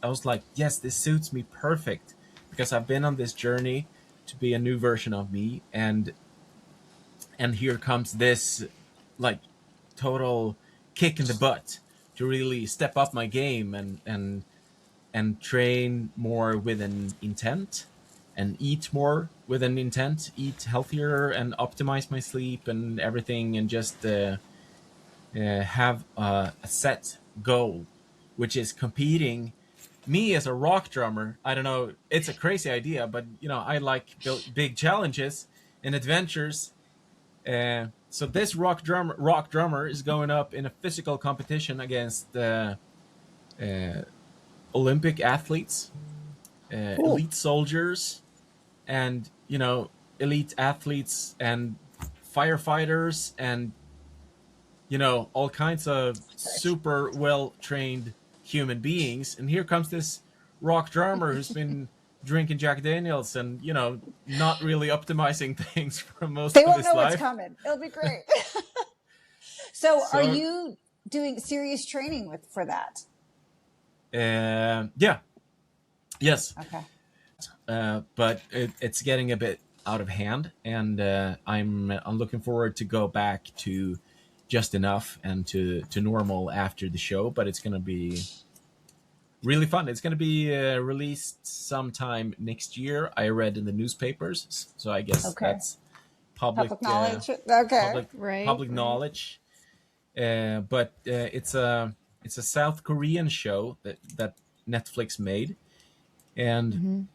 was like, yes, this suits me perfect because I've been on this journey to be a new version of me, and here comes this like total kick in the butt to really step up my game and train more with an intent and eat more with an intent, eat healthier and optimize my sleep and everything, and just have a set goal, which is competing. Me as a rock drummer, I don't know, it's a crazy idea, but I like big challenges and adventures. So this rock drummer is going up in a physical competition against Olympic athletes, elite soldiers, and elite athletes and firefighters, and all kinds of super well trained human beings. And here comes this rock drummer who's been drinking Jack Daniels and not really optimizing things for most They of won't his know life. what's coming. It'll be great. So, So- are you doing serious training for that? Yeah. Yes. Okay. But it's getting a bit out of hand, and I'm looking forward to go back to just enough and to normal after the show. But it's gonna be really fun. It's gonna be released sometime next year. I read in the newspapers, so I guess Okay. that's public Knowledge. Okay. Right. knowledge. But it's a South Korean show that Netflix made, and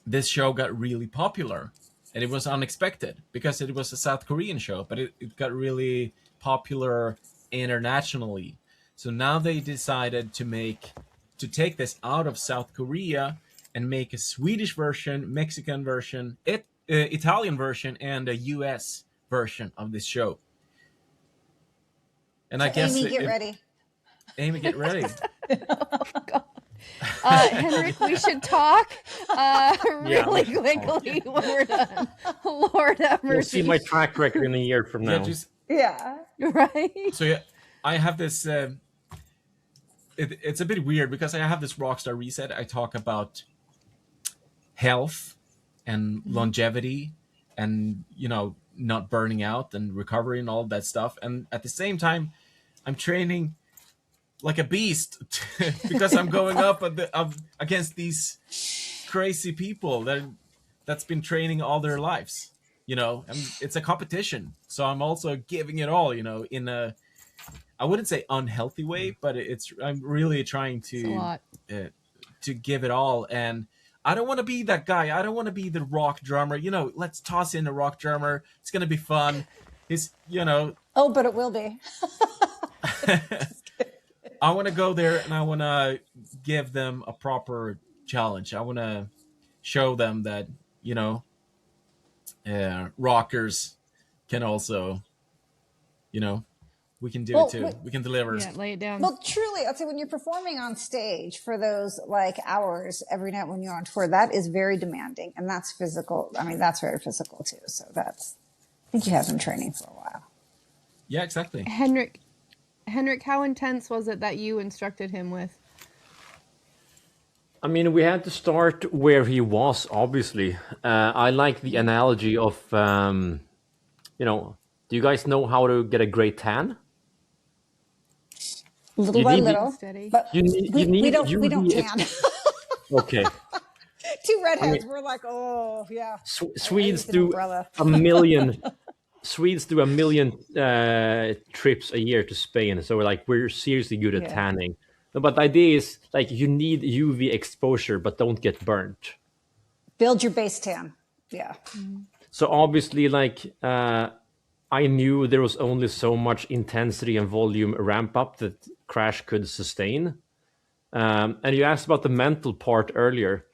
this show got really popular, and it was unexpected because it was a South Korean show, but it got really popular internationally. So now they decided to take this out of South Korea and make a Swedish version, Mexican version, Italian version, and a US version of this show. And I guess Amy, get ready. Amy, get ready. Henrik, we should talk really quickly when we're done. Lord have You'll mercy. see my track record in a year from now. Yeah, just Yeah. Right? so yeah, I have this. It's a bit weird because I have this Rockstar Reset. I talk about health and longevity, and not burning out and recovery and all that stuff. And at the same time, I'm training like a beast because I'm going up against these crazy people that's been training all their lives. And it's a competition, so I'm also giving it all. In a, I wouldn't say unhealthy way, but I'm really trying It's a lot. to give it all. And I don't want to be that guy. I don't want to be the rock drummer. Let's toss in a rock drummer. It's gonna be fun. Oh, but it will be. I want to go there and I want to give them a proper challenge. I want to show them that rockers can also, we can do it too. We can deliver. Yeah, lay it down. Well, truly, I'd say when you're performing on stage for those like hours every night when you're on tour, that is very demanding, and that's physical. I mean, that's very physical too. So I think you have been training for a while. Yeah, exactly. Henrik, how intense was it that you instructed him with? I mean, we had to start where he was, obviously. I like the analogy of, do you guys know how to get a great tan? Little by little. Steady. But You need we don't UV tan. Okay. Two redheads, we're like, oh, yeah. Swedes an do umbrella. a million. Swedes do a million trips a year to Spain, so we're seriously good at tanning. But the idea is you need UV exposure, but don't get burnt. Build your base tan. Yeah. So obviously, I knew there was only so much intensity and volume ramp up that Crash could sustain. And you asked about the mental part earlier.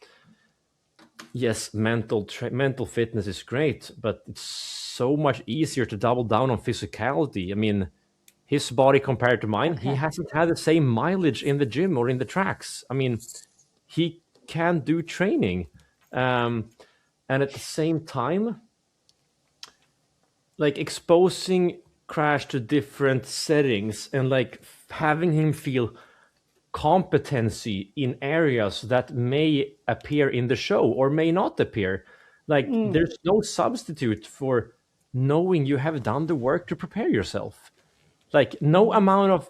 Yes, mental fitness is great, but it's so much easier to double down on physicality. I mean, his body compared to mine, he hasn't had the same mileage in the gym or in the tracks. I mean, he can do training. And at the same time, exposing Crash to different settings and having him feel competency in areas that may appear in the show or may not appear. There's no substitute for knowing you have done the work to prepare yourself. No amount of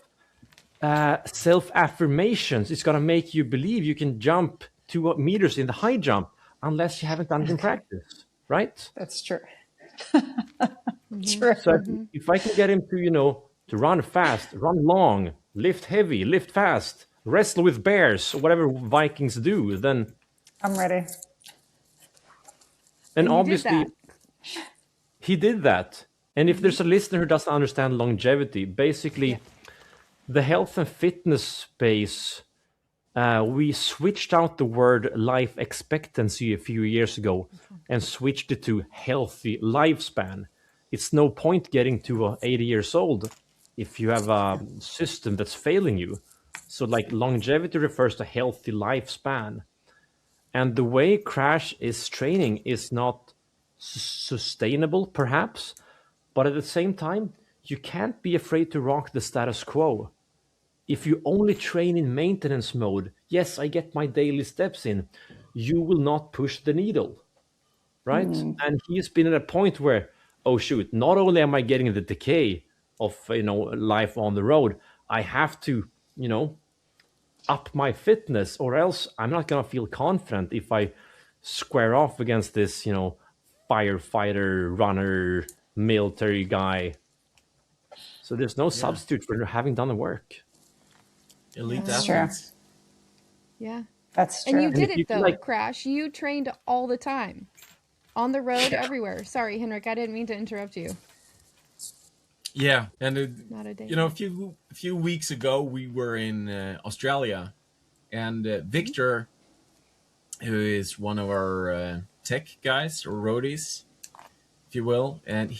self-affirmations is going to make you believe you can jump 2 meters in the high jump unless you haven't done it in practice, right? That's true. True. So if I can get him to run fast, run long, lift heavy, lift fast, wrestle with bears, or whatever Vikings do, then I'm ready. And obviously he did that. And if there's a listener who doesn't understand longevity, basically the health and fitness space, we switched out the word life expectancy a few years ago and switched it to healthy lifespan. It's no point getting to 80 years old if you have a system that's failing you. So longevity refers to healthy lifespan. And the way Crash is training is not sustainable, perhaps, but at the same time, you can't be afraid to rock the status quo. If you only train in maintenance mode, yes, I get my daily steps in, you will not push the needle, right? And he's been at a point where, oh shoot, not only am I getting the decay of life on the road, I have to, up my fitness, or else I'm not gonna feel confident if I square off against this, firefighter, runner, military guy. So there's no substitute for having done the work. Elite That's athletes. Yeah. That's true. And you did if you it though, like- Crash. You trained all the time. On the road, everywhere. Sorry, Henrik, I didn't mean to interrupt you. Yeah, and Not a day. a few weeks ago we were in Australia, and Victor, who is one of our tech guys or roadies, if you will, and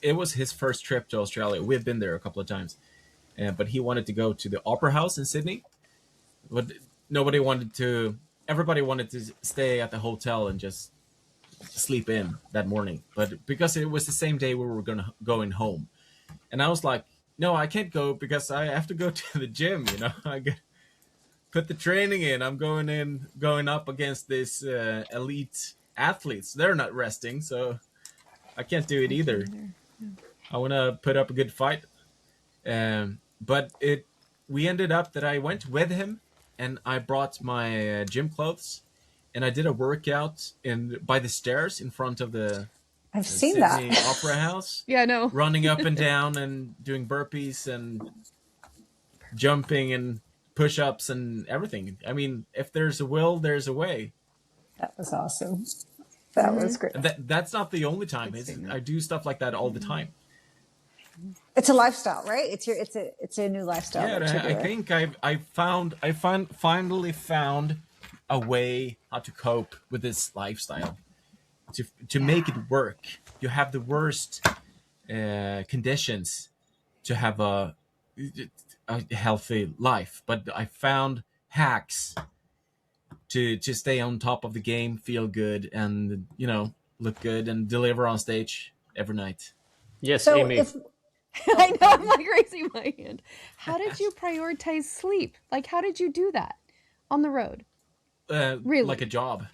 it was his first trip to Australia. We've been there a couple of times, but he wanted to go to the Opera House in Sydney, but everybody wanted to stay at the hotel and just sleep in that morning. But because it was the same day we were going home, and I was like, no, I can't go because I have to go to the gym. put the training in. I'm going up against this elite athletes. They're not resting, so I can't do it either. I want to put up a good fight. But we ended up that I went with him, and I brought my gym clothes, and I did a workout by the stairs in front of the I've seen Sydney that. Opera House. Yeah, no. Running up and down and doing burpees and jumping and push-ups and everything. I mean, if there's a will, there's a way. That was awesome. That was great. That's not the only time. I do stuff like that all the time. It's a lifestyle, right? It's a new lifestyle. Yeah, I think I finally found a way how to cope with this lifestyle. To make it work, you have the worst conditions to have a healthy life. But I found hacks to stay on top of the game, feel good, and look good and deliver on stage every night. Yes, So Amy. I know, I'm like raising my hand. How did you prioritize sleep? Like, how did you do that on the road? Really? Like a job.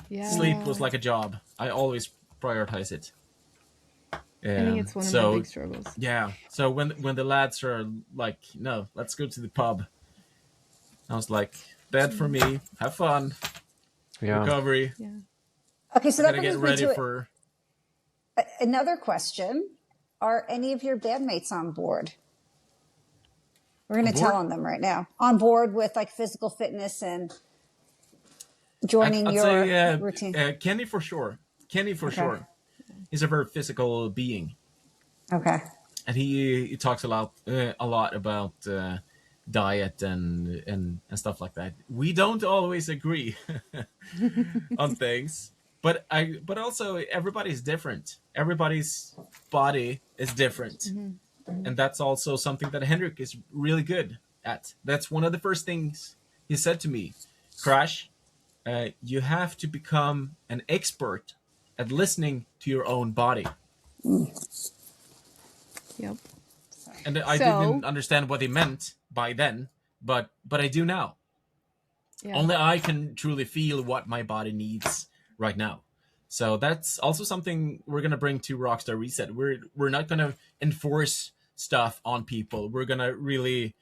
Yeah. Sleep was like a job. I always prioritize it. I think it's one of my big struggles. Yeah. So when the lads are like, no, let's go to the pub, I was like, bed for me. Have fun. Yeah. Recovery. Yeah. Okay, so that Gotta get brings me ready to for. another question. Are any of your bandmates on board? We're going to tell on them right now. On board with like physical fitness and joining I'd your say, routine. Kenny for sure. Kenny for sure. He's a very physical being, Okay. and he talks a lot about diet and stuff like that. We don't always agree on things, but also everybody's different. Everybody's body is different, and that's also something that Henrik is really good at. That's one of the first things he said to me, Crash. You have to become an expert at listening to your own body. Yep. And I didn't understand what he meant by then, but I do now. Yeah. Only I can truly feel what my body needs right now. So that's also something we're gonna bring to Rockstar Reset. We're not gonna enforce stuff on people. We're gonna really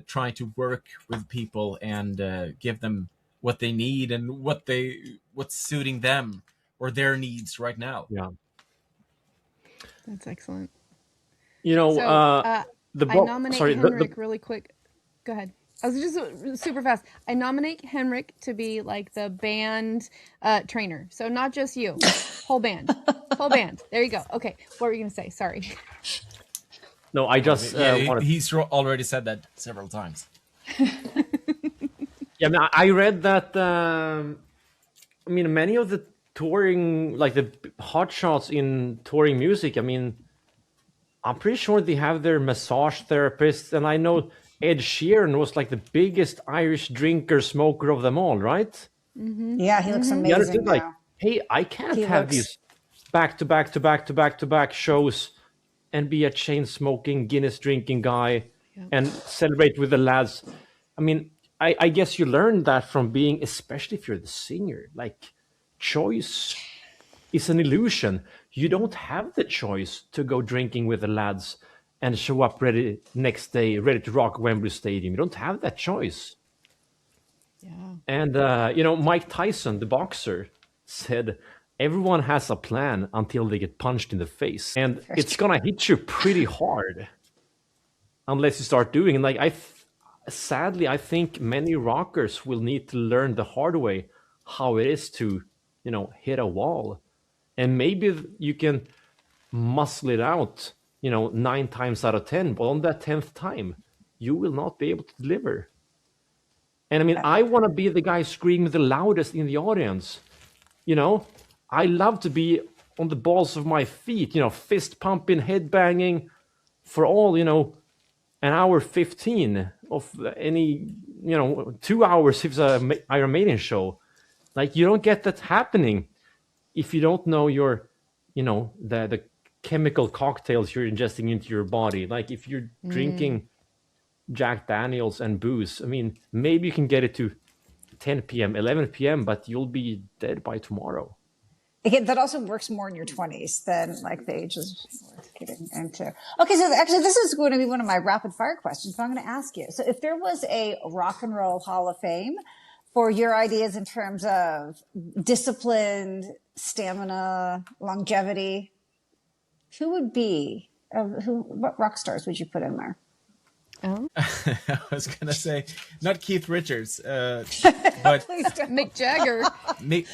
try to work with people and give them what they need and what's suiting them or their needs right now. Yeah. That's excellent. You know, So, I nominate Henrik really quick. Go ahead. I was just super fast. I nominate Henrik to be like the band trainer. So not just you, whole band, whole band. There you go. Okay, what were you gonna say? Sorry. No, I just wanted. He's already said that several times. Yeah, I mean, I read that. I mean, many of the touring, like the hotshots in touring music. I mean, I'm pretty sure they have their massage therapists, and I know Ed.Sheeran was like the biggest Irish drinker smoker of them all, right? Mm-hmm. Yeah, he looks He amazing understood, now. like, hey, I can't have these back to back shows and be a chain smoking, Guinness drinking guy and celebrate with the lads. I mean, I guess you learn that from being, especially if you're the singer, like choice is an illusion. You don't have the choice to go drinking with the lads and show up ready next day, ready to rock Wembley Stadium. You don't have that choice. Yeah. And, Mike Tyson, the boxer, said, everyone has a plan until they get punched in the face. And it's going to hit you pretty hard unless you start doing it. Like, sadly, I think many rockers will need to learn the hard way how it is to, hit a wall. And maybe you can muscle it out, 9 times out of 10. But on that 10th time, you will not be able to deliver. And I mean, I want to be the guy screaming the loudest in the audience. I love to be on the balls of my feet, fist pumping, head banging for all, an hour 15 of any, 2 hours if it's a Iron Maiden show. Like, you don't get that happening if you don't know your, the chemical cocktails you're ingesting into your body. Like, if you're drinking Jack Daniels and booze. I mean, maybe you can get it to 10 p.m., 11 p.m., but you'll be dead by tomorrow. Again, that also works more in your 20s than like the ages worth getting into. Okay, so actually, this is going to be one of my rapid fire questions. So I'm going to ask you. So, if there was a rock and roll Hall of Fame for your ideas in terms of discipline, stamina, longevity, who would be? What rock stars would you put in there? Oh, I was gonna say not Keith Richards, but Please don't. Mick Jagger. Mick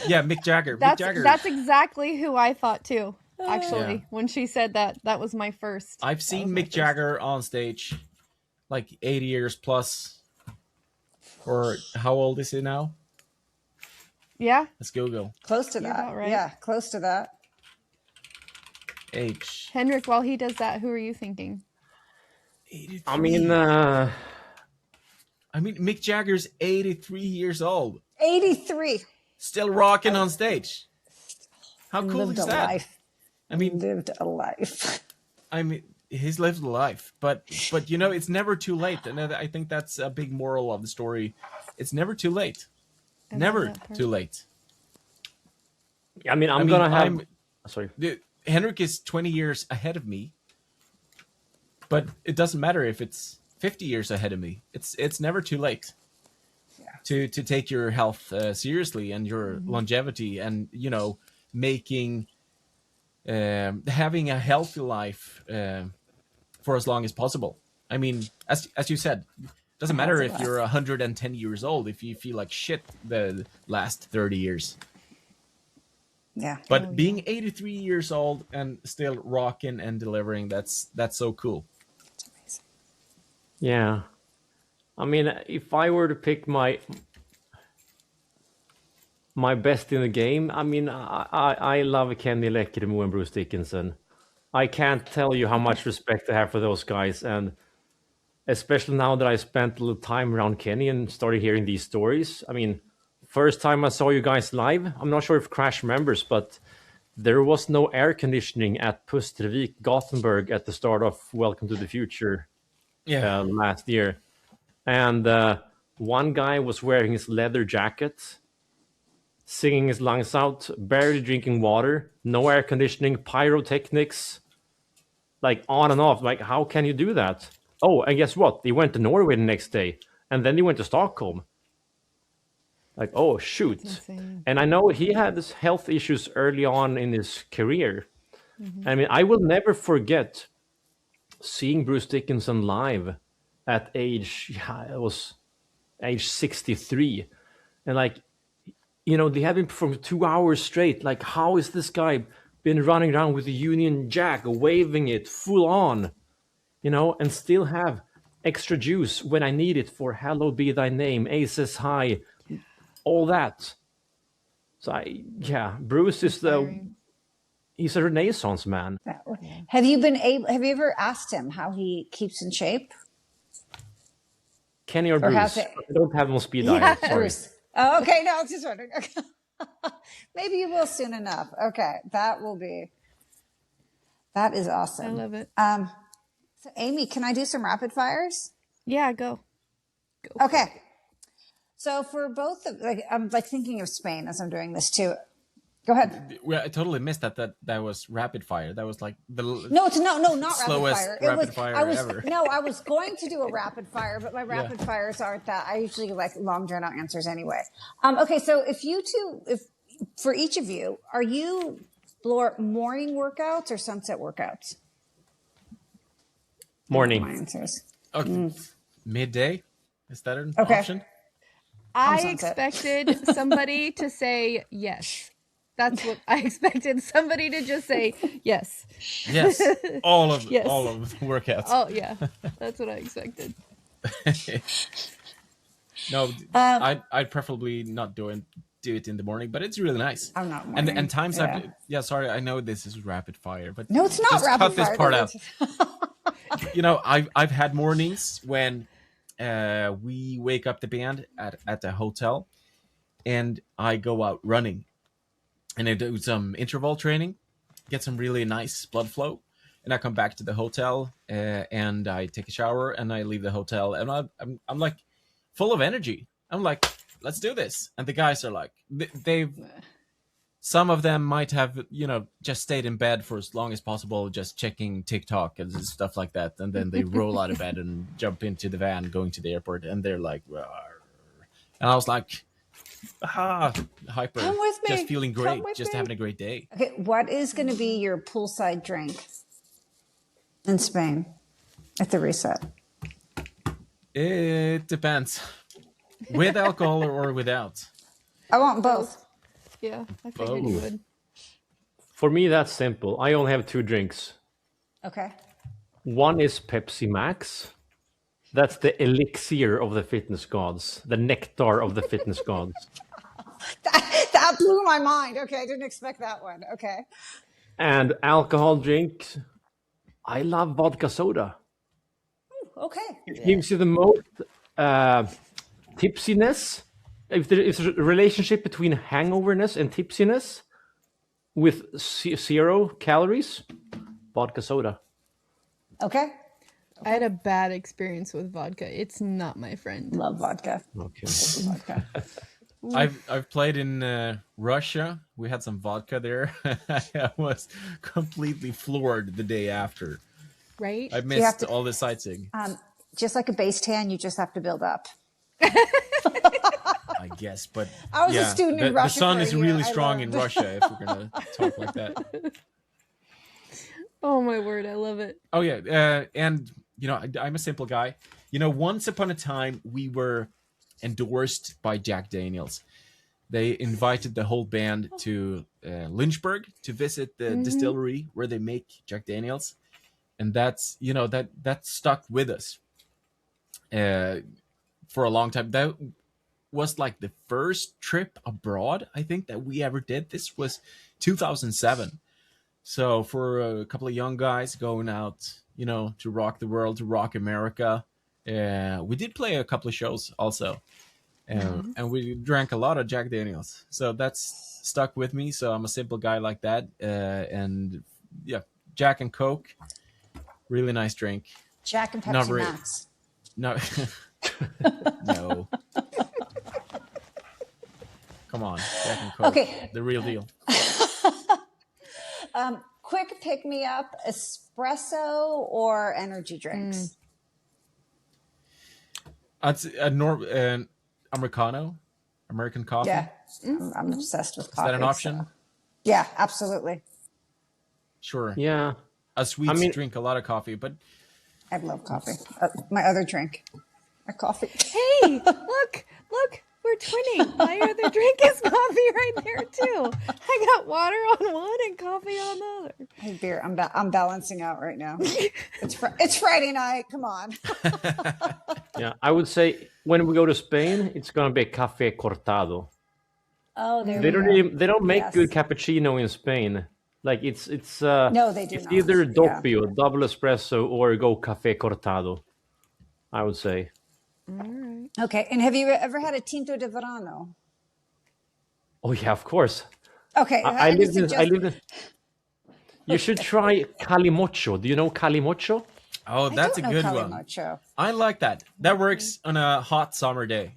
Jagger. That's Mick Jagger. that's exactly who I thought too. Actually, Yeah. when she said that, that was my first. I've seen Mick Jagger on stage, like 80 years plus. Or how old is he now? Yeah, Let's Google. Close to You're that. about right. Yeah, close to that. Age. Henrik. While he does that, who are you thinking? 83. I mean, Mick Jagger's 83 years old, 83. still rocking on stage. How cool Lived is a that? life. I mean, Lived a life. he's lived a life, but it's never too late, and I think that's a big moral of the story. It's never too late. I love Never that part. too late. I mean, I'm gonna have. Sorry. Henrik is 20 years ahead of me, but it doesn't matter if it's 50 years ahead of me. It's never too late to take your health seriously and your longevity, and making having a healthy life for as long as possible. I mean, as you said, doesn't matter if you're 110 years old if you feel like shit the last 30 years. Yeah. But being 83 years old and still rocking and delivering, that's so cool. It's amazing. Yeah. I mean, if I were to pick my best in the game, I mean, I love Kenny Leckermo and Bruce Dickinson. I can't tell you how much respect I have for those guys, and especially now that I spent a little time around Kenny and started hearing these stories. I mean, first time I saw you guys live, I'm not sure if Crash remembers, but there was no air conditioning at Pustervik, Gothenburg at the start of Welcome to the Future last year. And one guy was wearing his leather jacket, singing his lungs out, barely drinking water, no air conditioning, pyrotechnics, like on and off. Like, how can you do that? Oh, and guess what? He went to Norway the next day, and then he went to Stockholm. Like, oh, shoot. Insane. And I know he had this health issues early on in his career. I mean, I will never forget seeing Bruce Dickinson live at age 63. And like, they had him perform 2 hours straight. Like, how is this guy been running around with the Union Jack, waving it full on, and still have extra juice when I need it for Hallowed Be Thy Name, Aces High, all that. So Bruce is he's a renaissance man. Have you ever asked him how he keeps in shape? Kenny or Bruce? I don't have him on speed dial. Sorry. Bruce. Oh, okay. No, I was just wondering. Okay. Maybe you will soon enough. Okay. That is awesome. I love it. So Amy, can I do some rapid fires? Yeah, go. Okay. So for both of, I'm thinking of Spain as I'm doing this too. Go ahead. Well, I totally missed that was rapid fire. That was like the not slowest rapid fire. ever. No, I was going to do a rapid fire, but my rapid fires aren't that. I usually like long drawn out answers anyway. Okay, so if for each of you, are you morning workouts or sunset workouts? Morning. My answers. Okay. Midday? Is that an Okay. option? I sunset. expected somebody to say yes. That's what I expected. Somebody to just say yes. Yes. All of Yes. the workouts. Oh yeah, that's what I expected. No, I'd preferably not do it in the morning, but it's really nice. I'm not morning. And times yeah. sorry, I know this is rapid fire, but No, it's not just rapid cut fire. this part out. I've had mornings when we wake up the band at the hotel, and I go out running, and I do some interval training, get some really nice blood flow, and I come back to the hotel, and I take a shower, and I leave the hotel, and I'm like full of energy. I'm like, let's do this. And the guys are like, they've some of them might have, just stayed in bed for as long as possible, just checking TikTok and stuff like that, and then they roll out of bed and jump into the van going to the airport, and they're like, "Rawr." And I was like, hyper, Come with me. just feeling Come great, with just me. having a great day. Okay, what is going to be your poolside drink in Spain at the Reset? It depends, with alcohol or without. I want both. Yeah, I figured you would. For me, that's simple. I only have 2 drinks. Okay. One is Pepsi Max. That's the elixir of the fitness gods, the nectar of the fitness gods. That blew my mind. Okay, I didn't expect that one. Okay. And alcohol drinks, I love vodka soda. Okay. It gives you the most tipsiness. If there's a relationship between hangoverness and tipsiness with 0 calories, vodka soda. Okay. I had a bad experience with vodka. It's not my friend. Love vodka. Okay. Vodka. I've played in Russia. We had some vodka there. I was completely floored the day after. Right? I missed all the sightseeing. Just like a base tan, you just have to build up. I guess, but I was a student in Russia the sun for a is year. really I strong in learned. Russia if we're gonna talk like that. Oh my word, I love it. Oh yeah, and I'm a simple guy. Once upon a time we were endorsed by Jack Daniels. They invited the whole band to Lynchburg to visit the distillery where they make Jack Daniels, and that's that stuck with us for a long time. That was like the first trip abroad I think that we ever did. This was 2007. So for a couple of young guys going out, to rock the world, to rock America, we did play a couple of shows also, and we drank a lot of Jack Daniels. So that's stuck with me. So I'm a simple guy like that, and yeah, Jack and Coke, really nice drink. Jack and Pepsi Not very- Max. No, no. Come on, Jack and Coke, Okay. the real deal. Quick pick me up, espresso or energy drinks? It's Americano, American coffee. Yeah. I'm obsessed with coffee. Is that an option? so- Yeah, absolutely. Sure. Yeah. A Swedes I mean- drink a lot of coffee, but I love coffee. My other drink, my coffee. Hey, look, we're twinning. My other drink is coffee right there too. I got water on one and coffee on the other. Hey, beer. I'm balancing out right now. It's Friday night. Come on. Yeah, I would say when we go to Spain, it's gonna be café cortado. Oh, there They we don't go. even, they don't make Yes. good cappuccino in Spain. Like it's No, they do it's not. either Yeah. doppio, double espresso, or go café cortado. I would say. Okay. And have you ever had a tinto de verano? Oh yeah, of course. Okay. I would lived in. I suggest- lived in. You should try calimocho. Do you know calimocho? oh, I that's a don't know good one. Calimocho. I like that. That works on a hot summer day.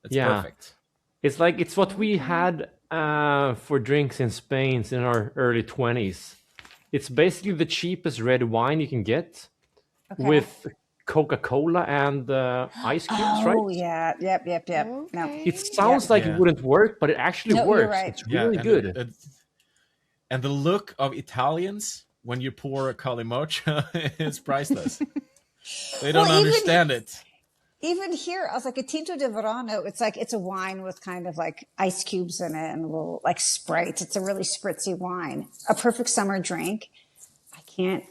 That's Yeah. perfect. It's what we had for drinks in Spain in our early 20s. It's basically the cheapest red wine you can get with Coca-Cola and ice cubes, right? Oh, yeah. Yep. No. Okay. It sounds like Yeah. it wouldn't work, but it actually No, you're works. right. It's really and good. and the look of Italians when you pour a calimocho is priceless. They don't Well, even- understand it. Even here, I was like, a tinto de verano, it's a wine with kind of like ice cubes in it and a little like Sprite. It's a really spritzy wine. A perfect summer drink. I can't,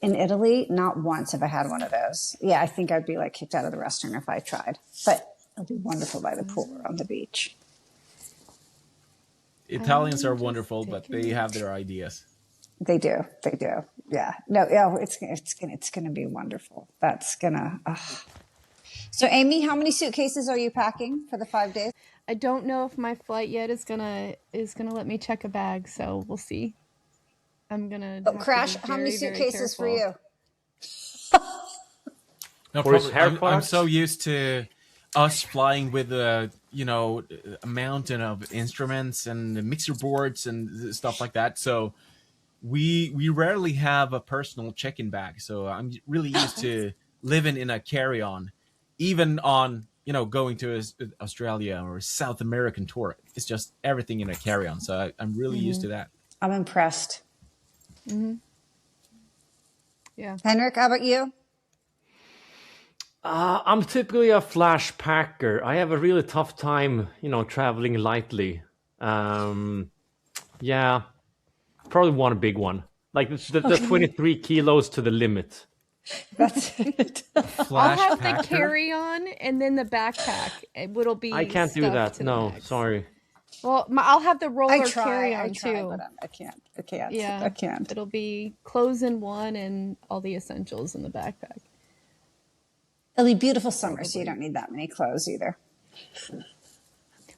in Italy, not once have I had one of those. Yeah, I think I'd be like kicked out of the restaurant if I tried. But it'll be wonderful by the pool or on the beach. Italians are wonderful, but they have their ideas. They do. Yeah. No, yeah, it's gonna be wonderful. That's gonna. So, Amy, how many suitcases are you packing for the 5 days? I don't know if my flight yet is gonna let me check a bag, so we'll see. I'm gonna. Oh, have to Crash, be how many very, very suitcases for careful. you? No For his problem. hair I'm products? so used to us flying with a a mountain of instruments and mixer boards and stuff like that. So we rarely have a personal check-in bag. So I'm really used to living in a carry-on, even on going to Australia or South American tour. It's just everything in a carry-on. So I'm really used to that. I'm impressed. Yeah. Henrik, how about you? I'm typically a flash packer. I have a really tough time, traveling lightly. Yeah, probably one big one. Like the 23 kilos to the limit. That's it. I'll Flash have the packer. carry-on and then the backpack. It'll be. I can't do stuffed that. to the No, max. sorry. Well, I'll have the roller I try, carry-on too. but I can't. I can't. Yeah, I can't. It'll be clothes in one and all the essentials in the backpack. It'll be beautiful summer, so you don't need that many clothes either.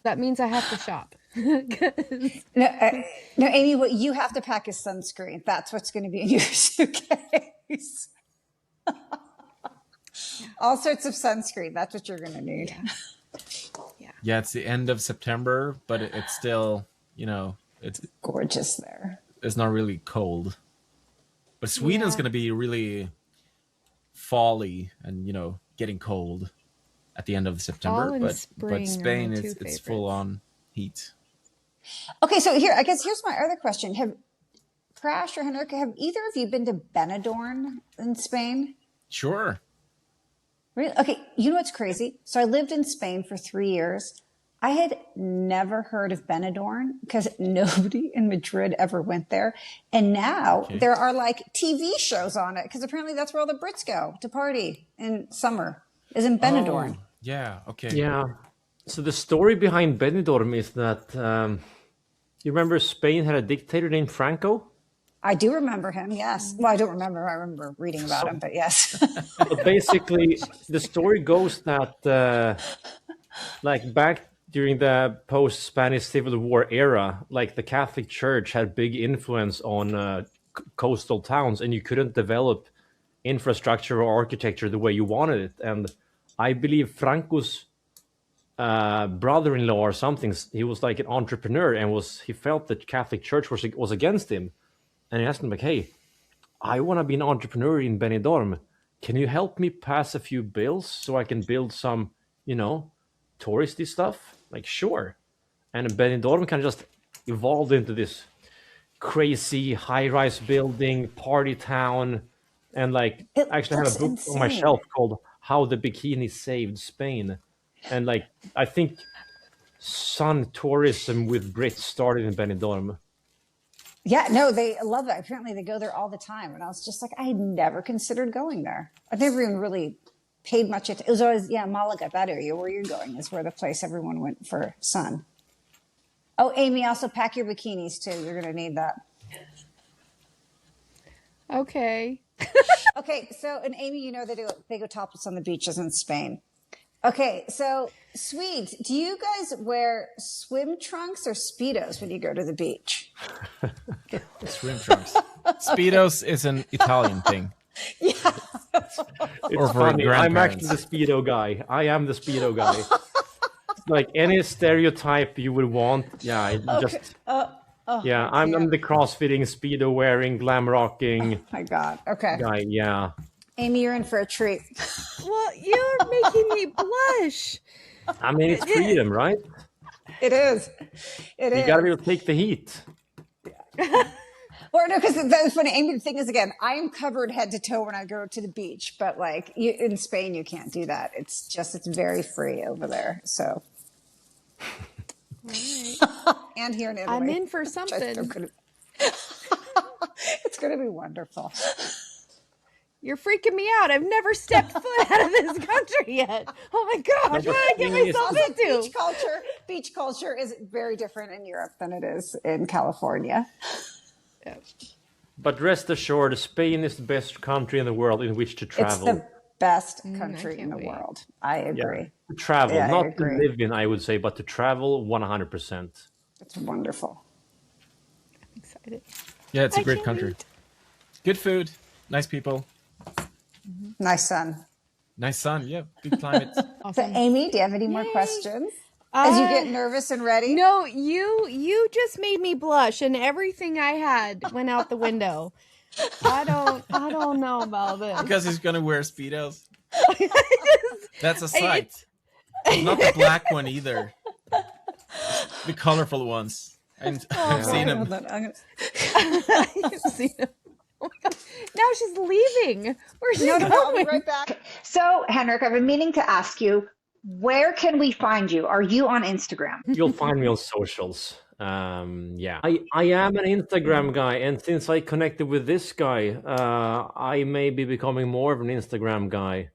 That means I have to shop. 'Cause- No, Amy, what you have to pack is sunscreen. That's what's going to be in your suitcase. All sorts of sunscreen. That's what you're going to need. Yeah, it's the end of September, but it's still, it's Gorgeous there. not really cold. But Sweden's Yeah. going to be really fall-y and, getting cold at the end of September. Fall and but spring are Spain, my two it's favorites. full on heat. Okay, so here's my other question. Have Crash or Henrik, have either of you been to Benidorm in Spain? Sure. Really? Okay, you know what's crazy? So I lived in Spain for 3 years. I had never heard of Benidorm because nobody in Madrid ever went there. And now there are like TV shows on it because apparently that's where all the Brits go to party in summer, is in Benidorm. Oh, yeah, okay. Yeah. So the story behind Benidorm is that you remember Spain had a dictator named Franco? I do remember him, yes. Well, I don't remember. I remember reading about him, but yes. But basically, the story goes that, like back during the post-Spanish Civil War era, like the Catholic Church had big influence on coastal towns, and you couldn't develop infrastructure or architecture the way you wanted it. And I believe Franco's brother-in-law or something, he was like an entrepreneur, and he felt that Catholic Church was against him. And he asked him, like, hey, I want to be an entrepreneur in Benidorm. Can you help me pass a few bills so I can build some, touristy stuff? Like, sure. And Benidorm kind of just evolved into this crazy high-rise building, party town. And like, It I actually have a looks book on my insane. shelf called How the Bikini Saved Spain. And like, I think sun tourism with Brits started in Benidorm. Yeah, no, they love it. Apparently they go there all the time. And I was just like, I had never considered going there. I've never even really paid much attention. It was always, Malaga, that area where you're going is where the place everyone went for sun. Oh, Amy, also pack your bikinis too. You're going to need that. Okay. Okay, so, and Amy, they go topless on the beaches in Spain. Okay, so Swedes, do you guys wear swim trunks or Speedos when you go to the beach? Swim trunks. Speedos is an Italian thing. Yeah. It's Or for funny. I'm grandparents. actually the Speedo guy. I am the Speedo guy. Like any stereotype you would want. Yeah, I'm the crossfitting, Speedo wearing, glam rocking My God. Okay. guy. Yeah. Amy, you're in for a treat. Well, you're making me blush. I mean, it's freedom, right? It is. It You is. gotta be able to take the heat. Or no, because that's funny. Amy, the thing is, again, I am covered head to toe when I go to the beach, but like in Spain, you can't do that. It's very free over there. So, and here in Italy, I'm in for which I something. think it's going to be wonderful. You're freaking me out. I've never stepped foot out of this country yet. Oh my gosh, what did I get myself Also, into? beach culture is very different in Europe than it is in California. Yeah. But rest assured, Spain is the best country in the world in which to It's travel. the best I country in can't the wait. world. I agree. To travel, Yeah, I not to agree. live in, I would say, but to travel 100%. It's wonderful. Excited. Yeah, it's a I great can't country. wait. Good food, Nice people, Nice son. nice sun. Yeah, good climate. So, Awesome. Amy, do you have any more Yay. questions? As you get nervous and ready? No, you just made me blush, and everything I had went out the window. I don't know about this. because he's gonna wear speedos. That's a I- sight. Not the black one either. The colorful ones. And I've seen him. Hold on, I'm gonna- I've seen him. Oh my God. Now she's leaving. Where's she No, I'll be going? right back. So, Henrik, I've been meaning to ask you, where can we find you? Are you on Instagram? You'll find me on socials. Yeah, I am an Instagram guy, and since I connected with this guy, I may be becoming more of an Instagram guy.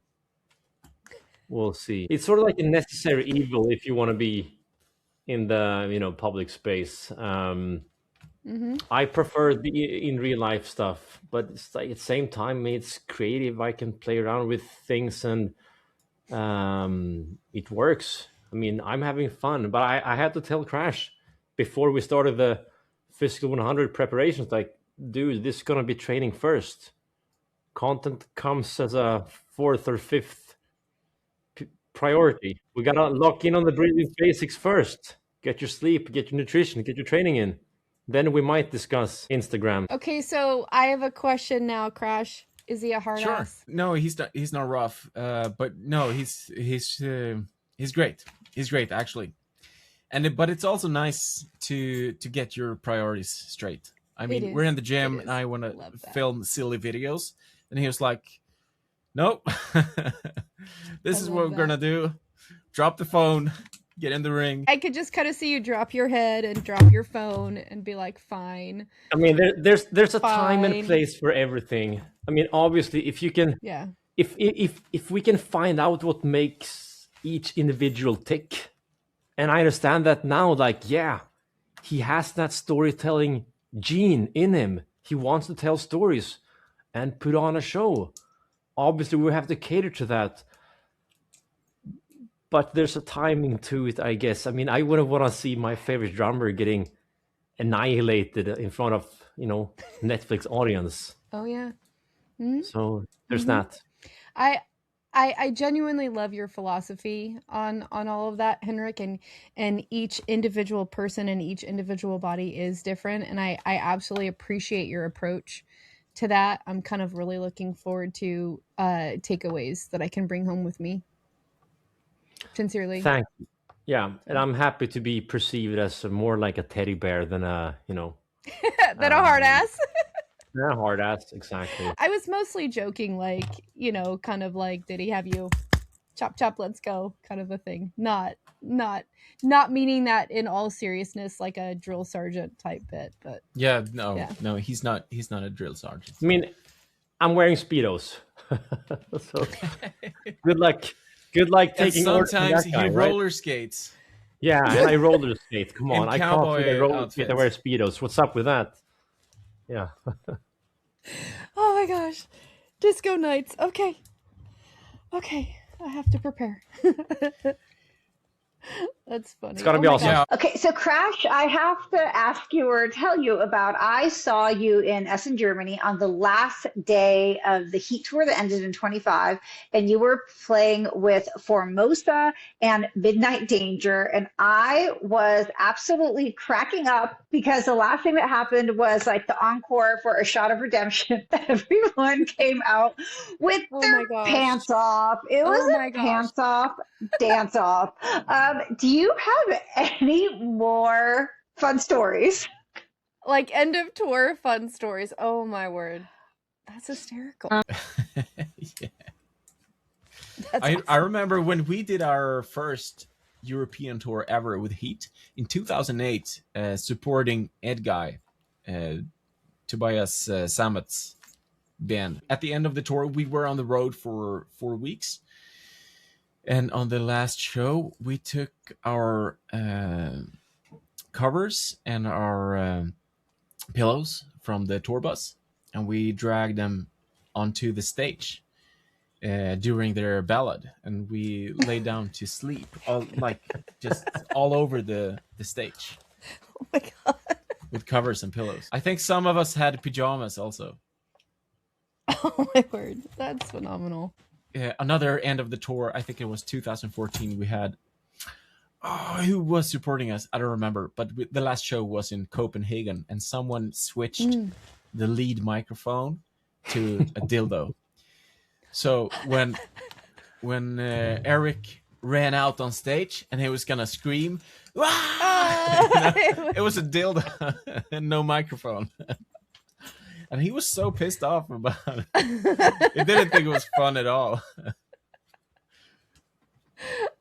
We'll see. It's sort of like a necessary evil if you want to be in the public space. I prefer the in real life stuff, but it's like at the same time it's creative. I can play around with things and it works. I mean, I'm having fun, but I had to tell Crash before we started the Physical 100 preparations, like, dude, this is gonna be training first. Content comes as a fourth or fifth priority. We gotta lock in on the breathing basics first. Get your sleep, get your nutrition, get your training in. Then we might discuss Instagram. Okay, so I have a question now, Crash. Is he a hard Sure. ass? No, he's not rough. But no, he's great. He's great actually. But it's also nice to get your priorities straight. I mean, is. we're in the gym It and is. I want to Love that. film silly videos, and he was like, "Nope, this is love what we're gonna do. Drop the phone, get in the ring." I could just kind of see you drop your head and drop your phone and be like, fine. I mean, there's a time and Fine. place for everything. I mean, obviously, if you can, Yeah. if we can find out what makes each individual tick, and I understand that now, like, yeah, he has that storytelling gene in him. He wants to tell stories and put on a show. Obviously, we have to cater to that. But there's a timing to it, I guess. I mean, I wouldn't want to see my favorite drummer getting annihilated in front of, Netflix audience. Oh, yeah. So there's that. I genuinely love your philosophy on all of that, Henrik, and each individual person and each individual body is different, and I absolutely appreciate your approach to that. I'm kind of really looking forward to takeaways that I can bring home with me. Sincerely. Thank you. Yeah, and I'm happy to be perceived as more like a teddy bear than a, Than a hard ass. a hard ass. Exactly. I was mostly joking, like, kind of like, did he have you chop chop, let's go kind of a thing. Not meaning that in all seriousness, like a drill sergeant type bit, but Yeah, Yeah. no, he's not a drill sergeant. I mean, I'm wearing Speedos. So good luck. Good luck And taking orders from sometimes that he guy, right? roller skates. Yeah, and I roller skate. Come on, In I can't cowboy fit a roller skate. I wear outfits. Speedos. What's up with that? Yeah. oh my gosh. Disco nights. Okay, I have to prepare. That's funny. It's gonna be my awesome. gosh. Okay, so Crash, I have to ask you or tell you about. I saw you in Essen, Germany on the last day of the H.E.A.T tour that ended in 25, and you were playing with Formosa and Midnight Danger, and I was absolutely cracking up because the last thing that happened was like the encore for A Shot of Redemption. Everyone came out with Oh their my gosh. pants off. It was Oh my a gosh. pants off dance off. Do you have any more fun stories? Like end of tour fun stories. Oh my word. That's hysterical. Yeah. That's I awesome. remember when we did our first European tour ever with H.E.A.T in 2008, supporting Ed Guy, Tobias Sammet's band. At the end of the tour, we were on the road for 4 weeks. And on the last show, we took our covers and our pillows from the tour bus, and we dragged them onto the stage during their ballad, and we lay down to sleep, just all over the stage. Oh my god. with covers and pillows. I think some of us had pajamas also. Oh my word, that's phenomenal. Another end of the tour, I think it was 2014, we had who was supporting us? I don't remember, but the last show was in Copenhagen, and someone switched the lead microphone to a dildo. So when Eric ran out on stage and he was gonna scream, it was a dildo and no microphone. And he was so pissed off about it. He didn't think it was fun at all.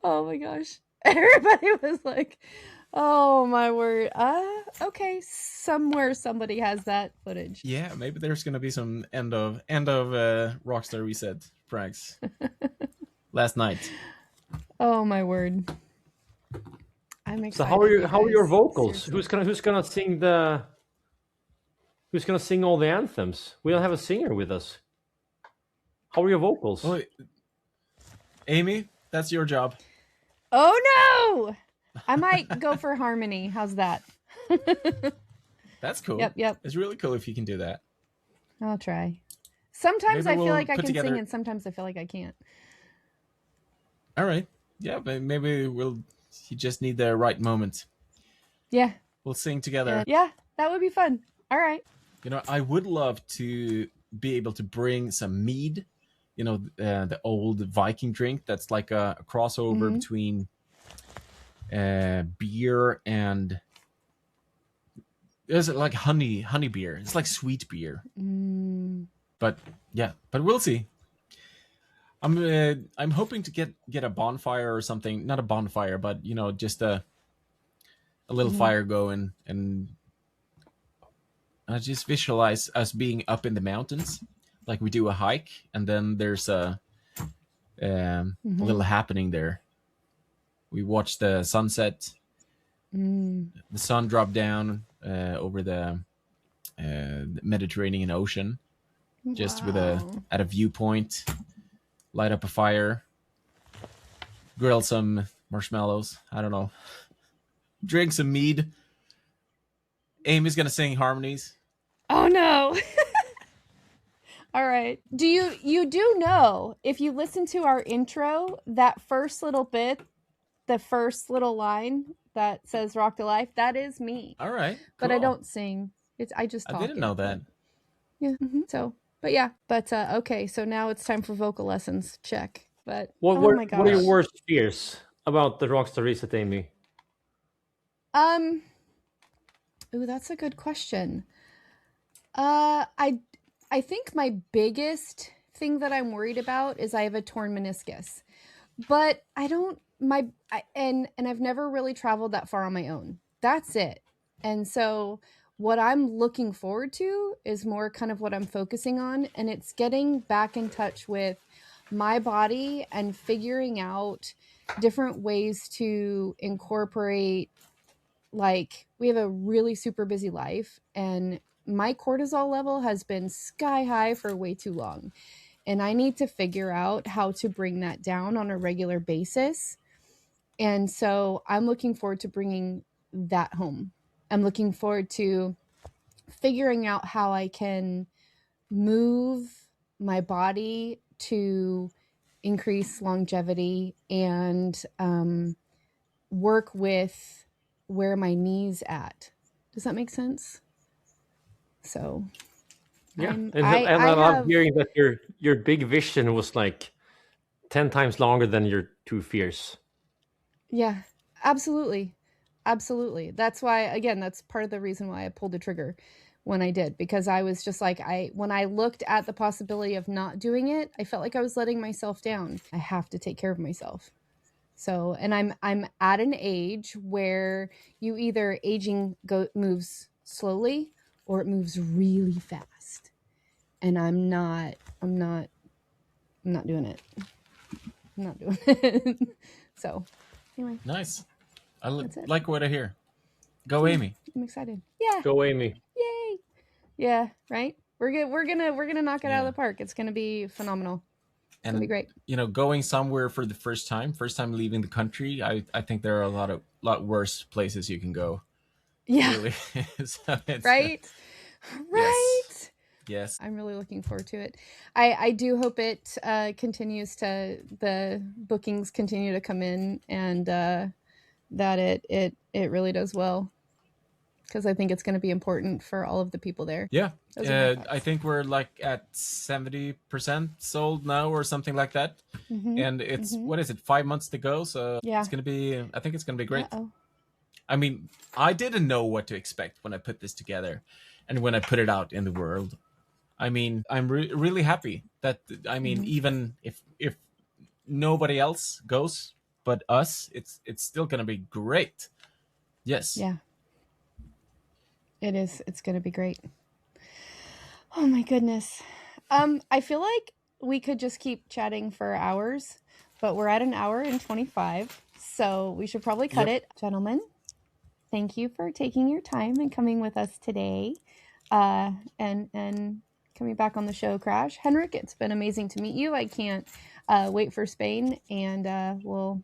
Oh my gosh. Everybody was like, oh my word. Okay. Somewhere somebody has that footage. Yeah, maybe there's gonna be some end of Rockstar Reset pranks. Last night. Oh my word. I'm excited. So how are your vocals? Seriously. Who's gonna sing all the anthems? We don't have a singer with us. How are your vocals? Oh, Amy, that's your job. Oh no! I might go for harmony. How's that? That's cool. Yep. It's really cool if you can do that. I'll try. Sometimes Maybe I feel we'll like I put can together- sing, and sometimes I feel like I can't. All right. Yeah, but maybe you just need the right moment. Yeah. We'll sing together. Yeah, that would be fun. All right. You know, I would love to be able to bring some mead. You know, the old Viking drink that's like a crossover between beer and is it like honey beer? It's like sweet beer. But yeah, but we'll see. I'm hoping to get a bonfire or something. Not a bonfire, but you know, just a little fire going, and I just visualize us being up in the mountains, like we do a hike, and then there's a little happening there. We watch the sunset, the sun drop down over the Mediterranean Ocean, just with at a viewpoint, light up a fire, grill some marshmallows. I don't know, drink some mead. Amy's gonna sing harmonies. Oh no. All right. You do know, if you listen to our intro, that first little bit, the first little line that says "Rock the Life," that is me. All right, but I cool. don't sing. I just talk. I didn't know that. Yeah. So, okay. So now it's time for vocal lessons. Check. But What oh my gosh. are your worst fears about the Rockstar Reset, Amy? Ooh, that's a good question. I think my biggest thing that I'm worried about is I have a torn meniscus. But and I've never really traveled that far on my own. That's it. And so what I'm looking forward to is more kind of what I'm focusing on, and it's getting back in touch with my body and figuring out different ways to incorporate. Like, we have a really super busy life, and my cortisol level has been sky high for way too long. And I need to figure out how to bring that down on a regular basis. And so I'm looking forward to bringing that home. I'm looking forward to figuring out how I can move my body to increase longevity and work with where my knee's at. Does that make sense? So yeah, I love hearing that your big vision was like 10 times longer than your two fears. Yeah, absolutely. That's why, again, that's part of the reason why I pulled the trigger when I did, because I was just like, when I looked at the possibility of not doing it, I felt like I was letting myself down. I have to take care of myself. So, and I'm at an age where you either moves slowly or it moves really fast. And I'm not doing it. I'm not doing it. So, anyway. Nice. I like what I hear. Go, Amy. I'm excited. Yeah. Go, Amy. Yay. Yeah, right? We're gonna knock it out of the park. It's gonna be phenomenal. It's gonna be great. You know, going somewhere for the first time leaving the country, I think there are a lot worse places you can go. Yeah. Really. So it's, Right? Right? Yes. I'm really looking forward to it. I do hope it continues to, the bookings continue to come in, and that it really does well, because I think it's going to be important for all of the people there. Yeah. Those are my thoughts. I think we're like at 70% sold now or something like that. And it's, what is it, 5 months to go? So Yeah. it's going to be, I think it's going to be great. Uh-oh. I mean, I didn't know what to expect when I put this together and when I put it out in the world. I mean, I'm really happy that, I mean, even if nobody else goes but us, it's still going to be great. Yes. Yeah. It is. It's going to be great. Oh my goodness. I feel like we could just keep chatting for hours, but we're at 1 hour and 25, so we should probably cut it. Gentlemen, thank you for taking your time and coming with us today, and coming back on the show, Crash. Henrik, it's been amazing to meet you. I can't wait for Spain, and we'll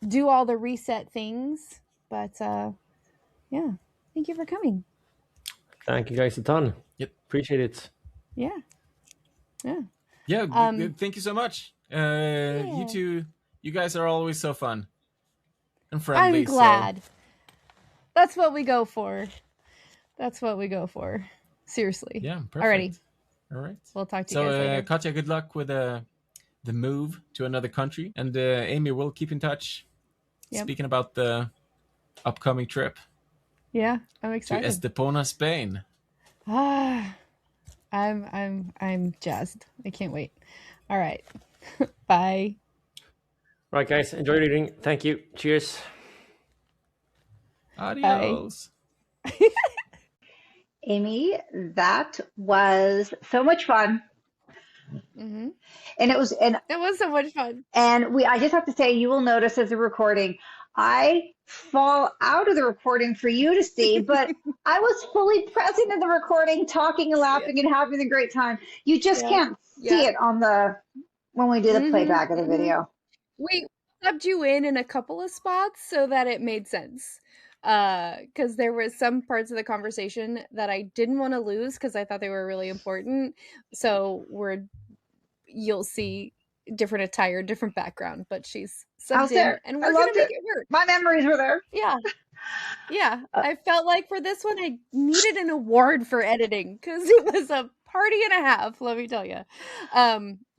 do all the reset things. But yeah, thank you for coming. Thank you guys a ton. Yep. Appreciate it. Yeah. Yeah. Yeah. Thank you so much. You two, you guys are always so fun and friendly. I'm glad. So. That's what we go for. That's what we go for. Seriously. Yeah. Perfect. Alrighty. All right. We'll talk to you guys later. Katja, good luck with the move to another country. And Amy, we'll keep in touch. Yep. Speaking about the upcoming trip. Yeah, I'm excited. To Estepona, Spain. I'm jazzed. I can't wait. All right. Bye. Right, guys. Enjoy reading. Thank you. Cheers. Adios. Amy, that was so much fun. Mm-hmm. And it was so much fun. And I just have to say, you will notice as a recording, I fall out of the recording for you to see, but I was fully present in the recording, talking and laughing and having a great time. You just can't see it on when we do the playback of the video. We subbed you in a couple of spots so that it made sense. Because there was some parts of the conversation that I didn't want to lose because I thought they were really important. So you'll see different attire, different background, but she's subbed in, and we're gonna make it work. My memories were there. Yeah. I felt like for this one I needed an award for editing because it was a party and a half, let me tell you.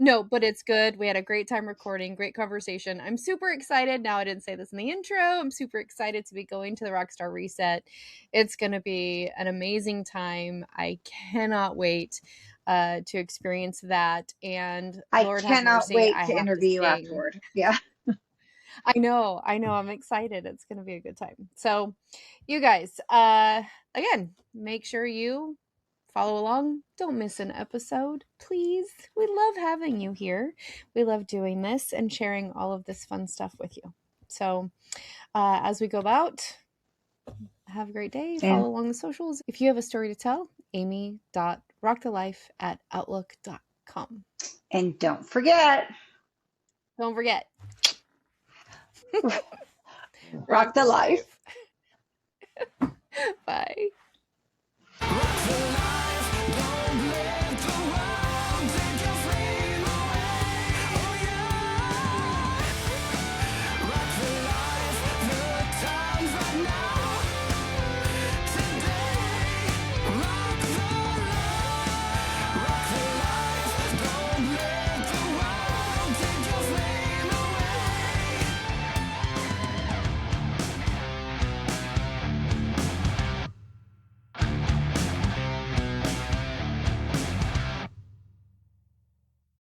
No, but it's good. We had a great time recording, great conversation. I'm super excited. Now, I didn't say this in the intro. I'm super excited to be going to the Rockstar Reset. It's going to be an amazing time. I cannot wait to experience that. And Lord have mercy, wait to interview you afterward. Yeah. I know. I'm excited. It's going to be a good time. So you guys, again, make sure you follow along. Don't miss an episode, please. We love having you here. We love doing this and sharing all of this fun stuff with you. So as we go about, have a great day. Follow along the socials. If you have a story to tell, amy.rockthelife@outlook.com. And don't forget. Rock the life. Bye.